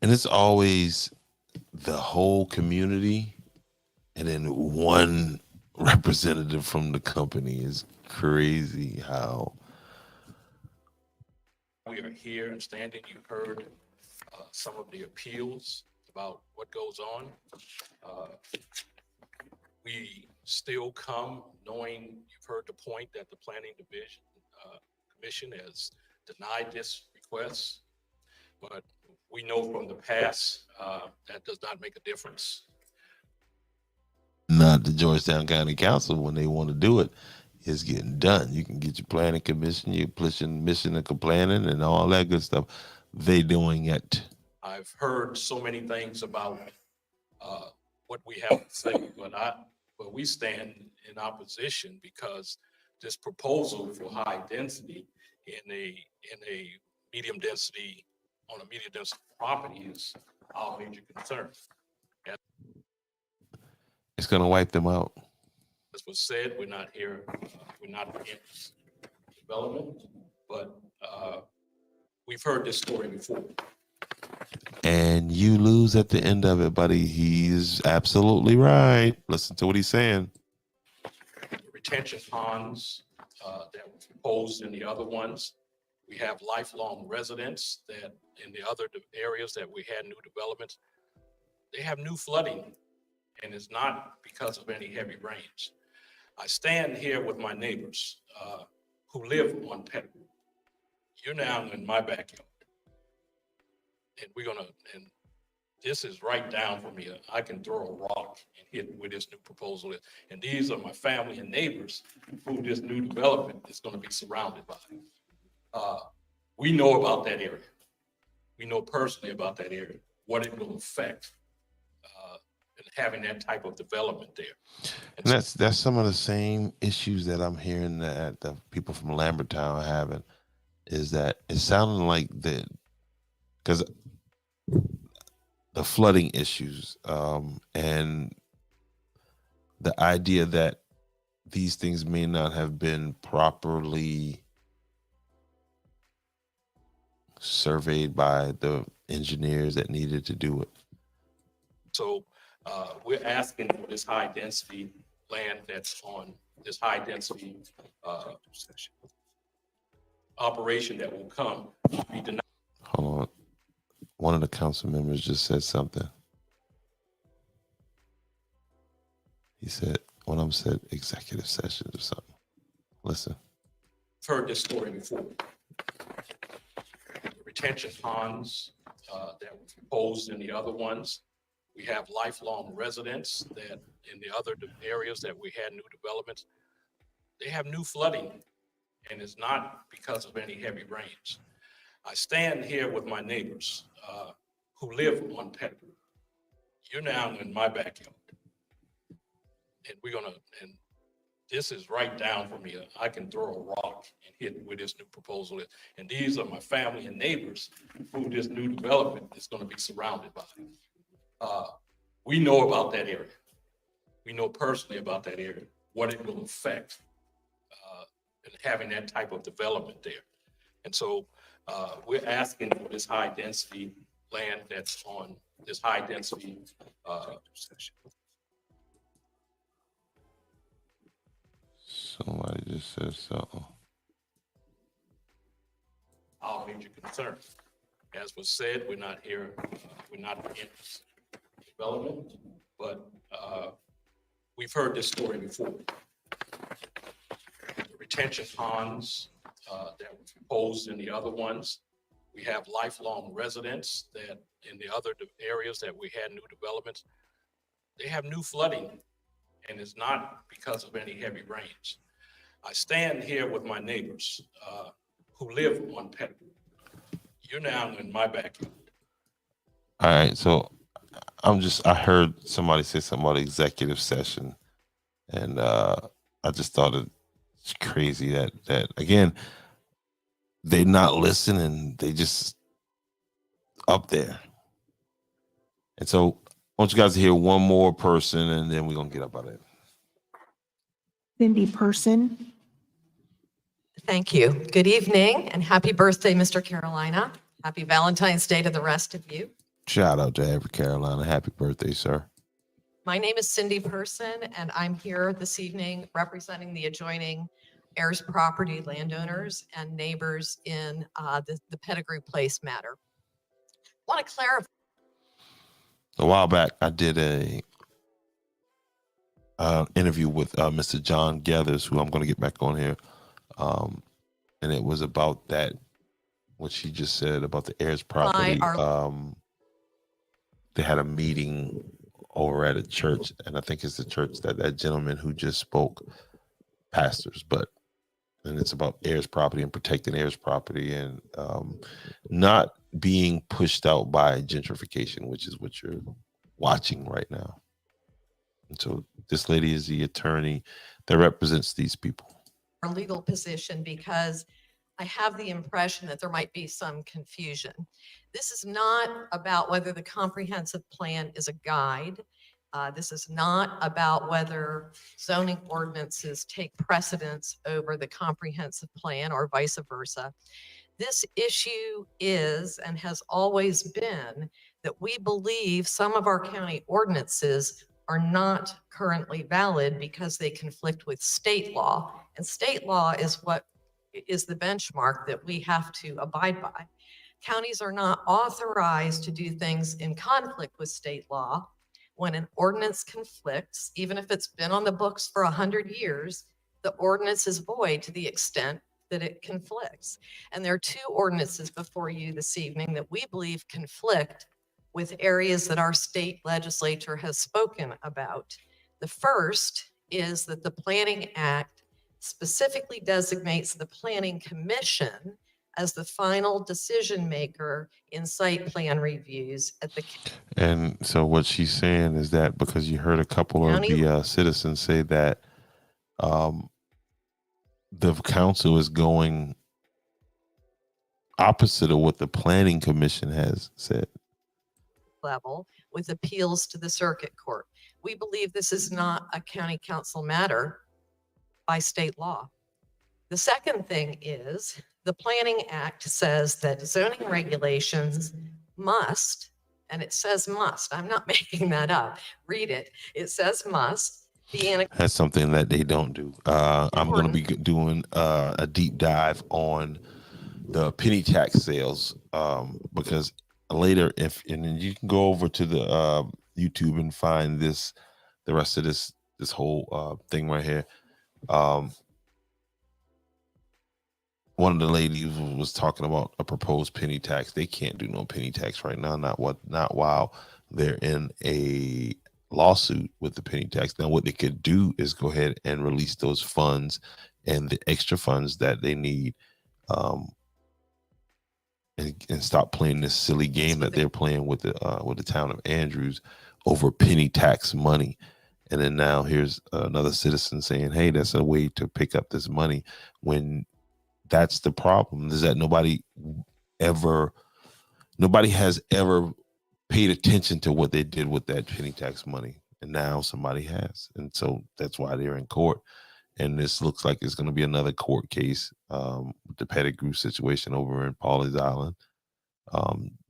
And it's always the whole community and then one representative from the company. Is crazy how we are here and standing. You heard some of the appeals about what goes on. We still come knowing, you've heard the point that the Planning Division Commission has denied this request, but we know from the past that does not make a difference. Not the Georgetown County Council when they want to do it. is getting done. You can get your planning commission, your mission of planning and all that good stuff. They doing it. I've heard so many things about what we have to say, but we stand in opposition because this proposal for high density in a medium density on a medium density property is our major concern. It's gonna wipe them out. As was said, we're not here, we're not against development, but we've heard this story before. And you lose at the end of it, buddy. He's absolutely right. Listen to what he's saying. The retention ponds that were proposed in the other ones, we have lifelong residents that in the other areas that we had new developments, they have new flooding, and it's not because of any heavy rains. I stand here with my neighbors who live on Pettigrew. You're now in my backyard. And this is right down from me. I can throw a rock and hit where this new proposal is. And these are my family and neighbors who this new development is going to be surrounded by. We know about that area. We know personally about that area, what it will affect and having that type of development there. And that's some of the same issues that I'm hearing that the people from Lambertown are having, is that it's sounding like because the flooding issues and the idea that these things may not have been properly surveyed by the engineers that needed to do it. So we're asking for this high density land that's on this high density operation that will come to be denied. Hold on. One of the council members just said something. He said, one of them said executive sessions or something. Listen. I've heard this story before. The retention ponds that were proposed in the other ones, we have lifelong residents that in the other areas that we had new developments, they have new flooding, and it's not because of any heavy rains. I stand here with my neighbors who live on Pettigrew. You're now in my backyard. And this is right down from me. I can throw a rock and hit where this new proposal is. And these are my family and neighbors who this new development is going to be surrounded by. We know about that area. We know personally about that area, what it will affect and having that type of development there. And so we're asking for this high density land that's on this high density Somebody just said something. our major concern. As was said, we're not here, we're not against development, but we've heard this story before. The retention ponds that were proposed in the other ones, we have lifelong residents that in the other areas that we had new developments, they have new flooding, and it's not because of any heavy rains. I stand here with my neighbors who live on Pettigrew. You're now in my backyard. All right, so I heard somebody say something about executive session, and I just thought it's crazy that again, they not listening, they just up there. And so I want you guys to hear one more person, and then we're gonna get up out of it. Cindy Person. Thank you. Good evening and happy birthday, Mr. Carolina. Happy Valentine's Day to the rest of you. Shout out to Everett Carolina. Happy birthday, sir. My name is Cindy Person, and I'm here this evening representing the adjoining heirs property landowners and neighbors in the Pettigrew Place matter. I want to clarify. A while back, I did a interview with Mr. John Gathers, who I'm going to get back on here. And it was about that, what she just said about the heirs property. They had a meeting over at a church, and I think it's the church that gentleman who just spoke pastors, and it's about heirs property and protecting heirs property and not being pushed out by gentrification, which is what you're watching right now. And so this lady is the attorney that represents these people. Our legal position, because I have the impression that there might be some confusion. This is not about whether the comprehensive plan is a guide. This is not about whether zoning ordinances take precedence over the comprehensive plan or vice versa. This issue is and has always been that we believe some of our county ordinances are not currently valid because they conflict with state law. And state law is what is the benchmark that we have to abide by. Counties are not authorized to do things in conflict with state law. When an ordinance conflicts, even if it's been on the books for 100 years, the ordinance is void to the extent that it conflicts. And there are two ordinances before you this evening that we believe conflict with areas that our state legislature has spoken about. The first is that the Planning Act specifically designates the Planning Commission as the final decision maker in site plan reviews at the. And so what she's saying is that because you heard a couple of the citizens say that the council is going opposite of what the Planning Commission has said. Level with appeals to the circuit court. We believe this is not a county council matter by state law. The second thing is the Planning Act says that zoning regulations must, and it says must, I'm not making that up, read it, it says must be in a. That's something that they don't do. I'm going to be doing a deep dive on the penny tax sales because later, and you can go over to the YouTube and find the rest of this whole thing right here. One of the ladies was talking about a proposed penny tax. They can't do no penny tax right now. Not while they're in a lawsuit with the penny tax. Now, what they could do is go ahead and release those funds and the extra funds that they need, and stop playing this silly game that they're playing with the town of Andrews over penny tax money. And then now here's another citizen saying, hey, that's a way to pick up this money, when that's the problem, is that nobody has ever paid attention to what they did with that penny tax money. And now somebody has. And so that's why they're in court. And this looks like it's going to be another court case, with the Pettigrew situation over in Pawleys Island.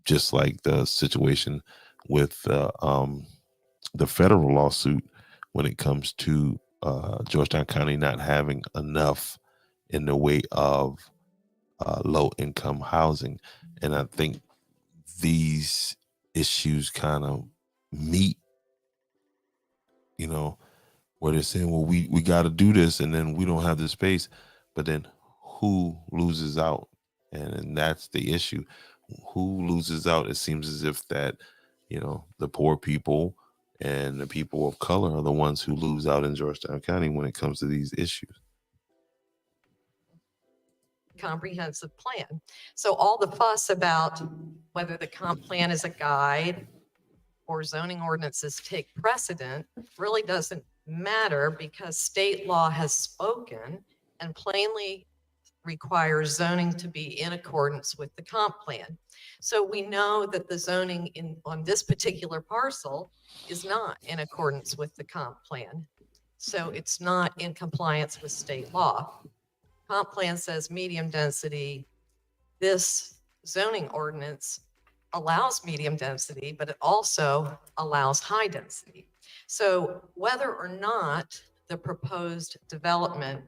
Just like the situation with the federal lawsuit when it comes to Georgetown County not having enough in the way of low-income housing. And I think these issues kind of meet, where they're saying, well, we got to do this, and then we don't have the space. But then who loses out? And that's the issue. Who loses out? It seems as if that, the poor people and the people of color are the ones who lose out in Georgetown County when it comes to these issues. Comprehensive plan. So all the fuss about whether the comp plan is a guide or zoning ordinances take precedent really doesn't matter, because state law has spoken and plainly requires zoning to be in accordance with the comp plan. So we know that the zoning on this particular parcel is not in accordance with the comp plan. So it's not in compliance with state law. Comp plan says medium density. This zoning ordinance allows medium density, but it also allows high density. So whether or not the proposed development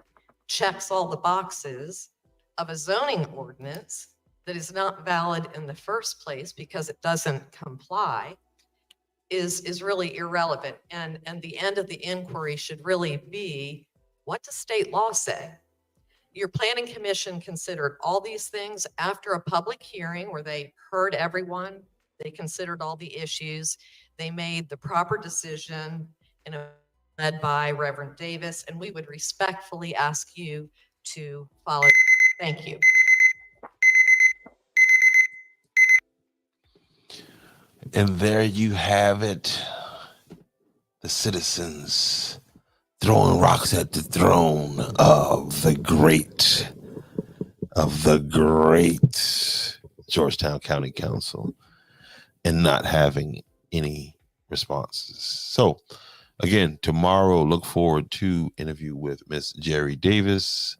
checks all the boxes of a zoning ordinance that is not valid in the first place because it doesn't comply is really irrelevant. And the end of the inquiry should really be, what does state law say? Your planning commission considered all these things after a public hearing where they heard everyone, they considered all the issues, they made the proper decision in a led by Reverend Davis, and we would respectfully ask you to follow. Thank you. And there you have it. The citizens throwing rocks at the throne of the great Georgetown County Council and not having any responses. So again, tomorrow, look forward to interview with Miss Jerry Davis.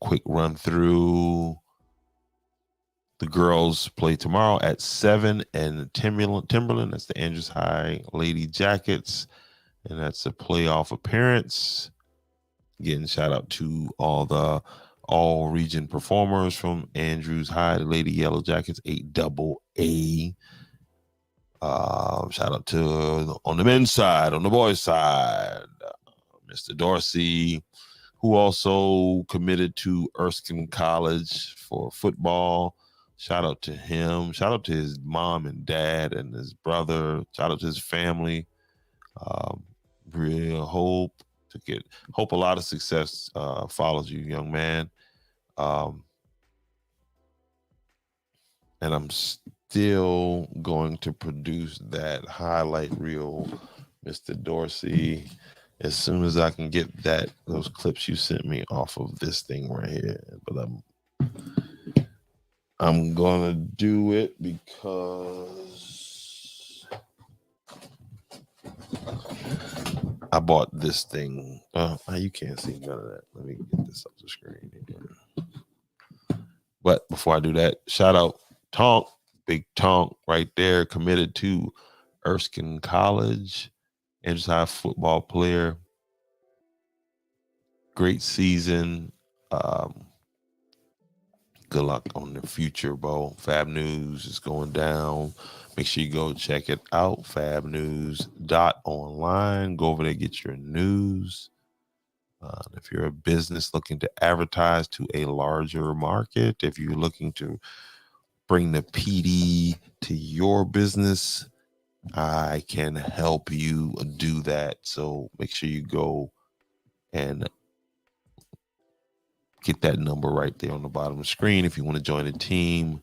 Quick run through. The girls play tomorrow at 7 and Timberland. That's the Andrews High Lady Jackets. And that's a playoff appearance. Again, shout out to all region performers from Andrews High, the Lady Yellow Jackets, 8AA. Shout out to on the men's side, on the boys' side, Mr. Dorsey, who also committed to Erskine College for football. Shout out to him. Shout out to his mom and dad and his brother. Shout out to his family. Real hope a lot of success follows you, young man. And I'm still going to produce that highlight reel, Mr. Dorsey, as soon as I can get those clips you sent me off of this thing right here. But I'm gonna do it because I bought this thing. You can't see none of that. Let me get this up the screen again. But before I do that, shout out Tonk, Big Tonk right there, committed to Erskine College, Andrews High football player. Great season. Good luck on the future, bro. Fab News is going down. Make sure you go check it out. fabnews.online. Go over there, get your news. If you're a business looking to advertise to a larger market, if you're looking to bring the PD to your business, I can help you do that. So make sure you go and get that number right there on the bottom of the screen. If you want to join a team,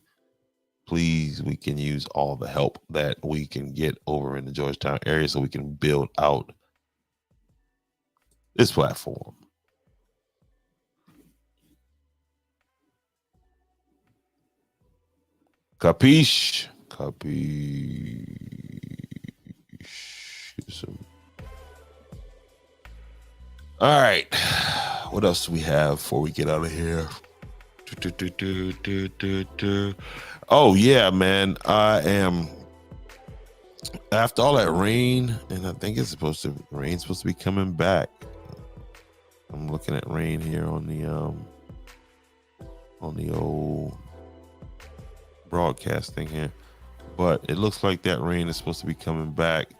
please, we can use all the help that we can get over in the Georgetown area so we can build out this platform. Capiche? Capiche. All right. What else do we have before we get out of here? Oh, yeah, man. I am, after all that rain, and I think rain's supposed to be coming back. I'm looking at rain here on the old broadcast thing here. But it looks like that rain is supposed to be coming back.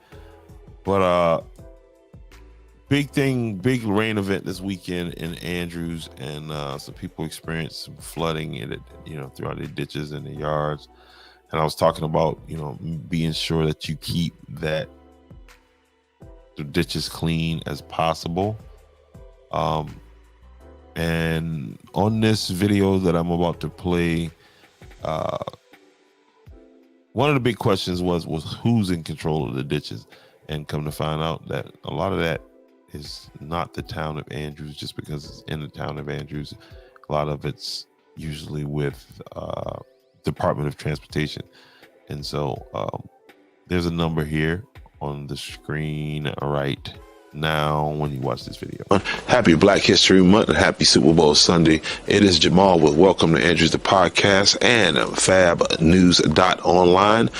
But big rain event this weekend in Andrews, and some people experienced some flooding in it, throughout the ditches and the yards. And I was talking about, being sure that you keep the ditches clean as possible. And on this video that I'm about to play, one of the big questions was who's in control of the ditches, and come to find out that a lot of that is not the town of Andrews, just because it's in the town of Andrews. A lot of it's usually with Department of Transportation. And so there's a number here on the screen right now when you watch this video. Happy Black History Month and happy Super Bowl Sunday. It is Jamal with Welcome to Andrews the Podcast and fabnews.online.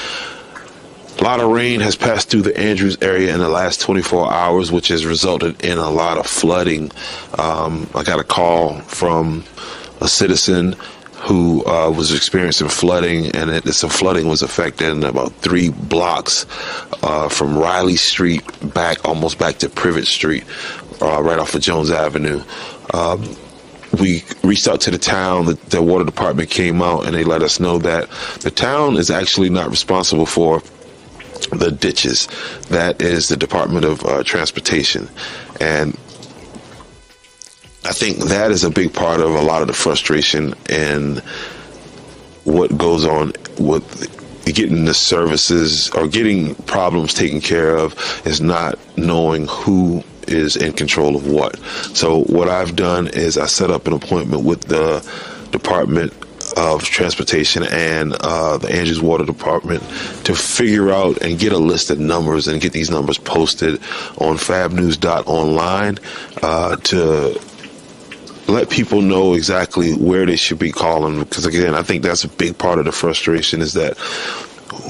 A lot of rain has passed through the Andrews area in the last 24 hours, which has resulted in a lot of flooding. I got a call from a citizen who was experiencing flooding, and some flooding was affected in about 3 blocks from Riley Street almost back to Privet Street, right off of Jones Avenue. We reached out to the town. The water department came out and they let us know that the town is actually not responsible for the ditches. That is the Department of Transportation. And I think that is a big part of a lot of the frustration and what goes on with getting the services or getting problems taken care of, is not knowing who is in control of what. So what I've done is I set up an appointment with the Department of Transportation and the Andrews Water Department to figure out and get a list of numbers and get these numbers posted on fabnews.online to let people know exactly where they should be calling. Because again, I think that's a big part of the frustration, is that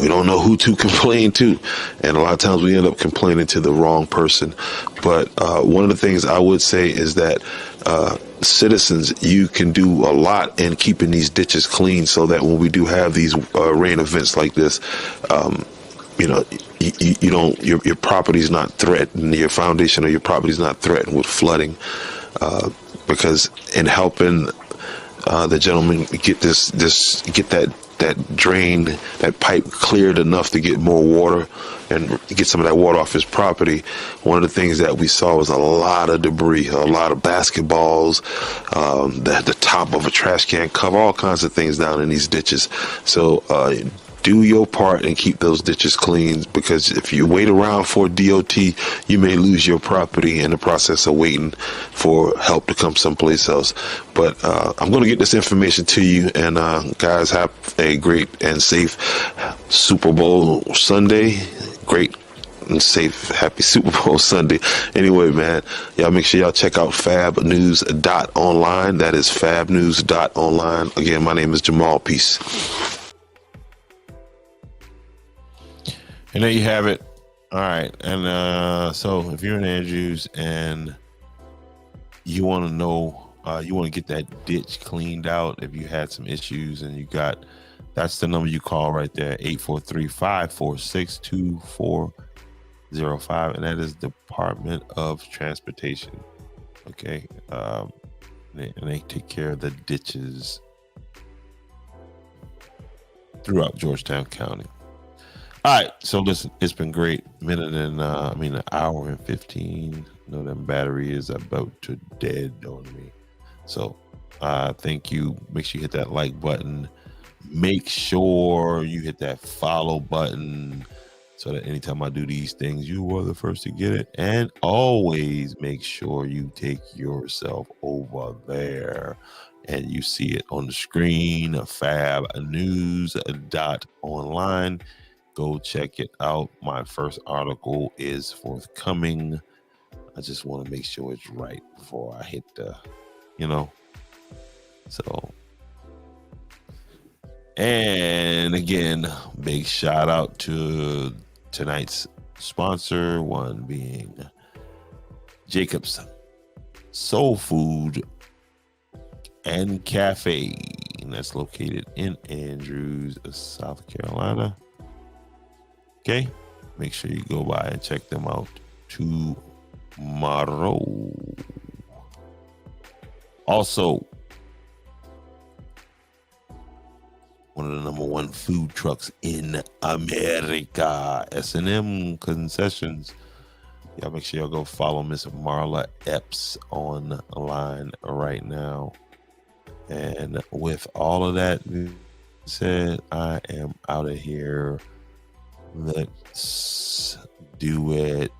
we don't know who to complain to. And a lot of times we end up complaining to the wrong person. But one of the things I would say is that citizens, you can do a lot in keeping these ditches clean, so that when we do have these rain events like this, you know, you don't, your property's not threatened, your foundation or your property's not threatened with flooding. Because in helping the gentleman get that drain, that pipe cleared enough to get more water and get some of that water off his property, one of the things that we saw was a lot of debris, a lot of basketballs, the top of a trash can cover, all kinds of things down in these ditches. So do your part and keep those ditches clean, because if you wait around for DOT, you may lose your property in the process of waiting for help to come someplace else. But I'm going to get this information to you, and guys, have a great and safe Super Bowl Sunday. Great and safe, happy Super Bowl Sunday. Anyway, man, y'all make sure y'all check out fabnews.online. That is fabnews.online. Again, my name is Jamal. Peace. And there you have it. All right. And so if you're in Andrews and you want to know, you want to get that ditch cleaned out, if you had some issues and that's the number you call right there, 843-546-2405. And that is Department of Transportation. Okay. And they take care of the ditches throughout Georgetown County. All right, so listen, it's been great. An hour and 15. You know, that battery is about to dead on me. So thank you. Make sure you hit that like button. Make sure you hit that follow button so that anytime I do these things, you are the first to get it. And always make sure you take yourself over there and you see it on the screen, fabnews.online. Go check it out. My first article is forthcoming. I just want to make sure it's right before I hit so. And again, big shout out to tonight's sponsor, one being Jacob's Soul Food and Cafe. And that's located in Andrews, South Carolina. Okay, make sure you go by and check them out tomorrow. Also, one of the number one food trucks in America, S&M Concessions. Y'all make sure y'all go follow Miss Marla Epps online right now. And with all of that said, I am out of here. Let's do it.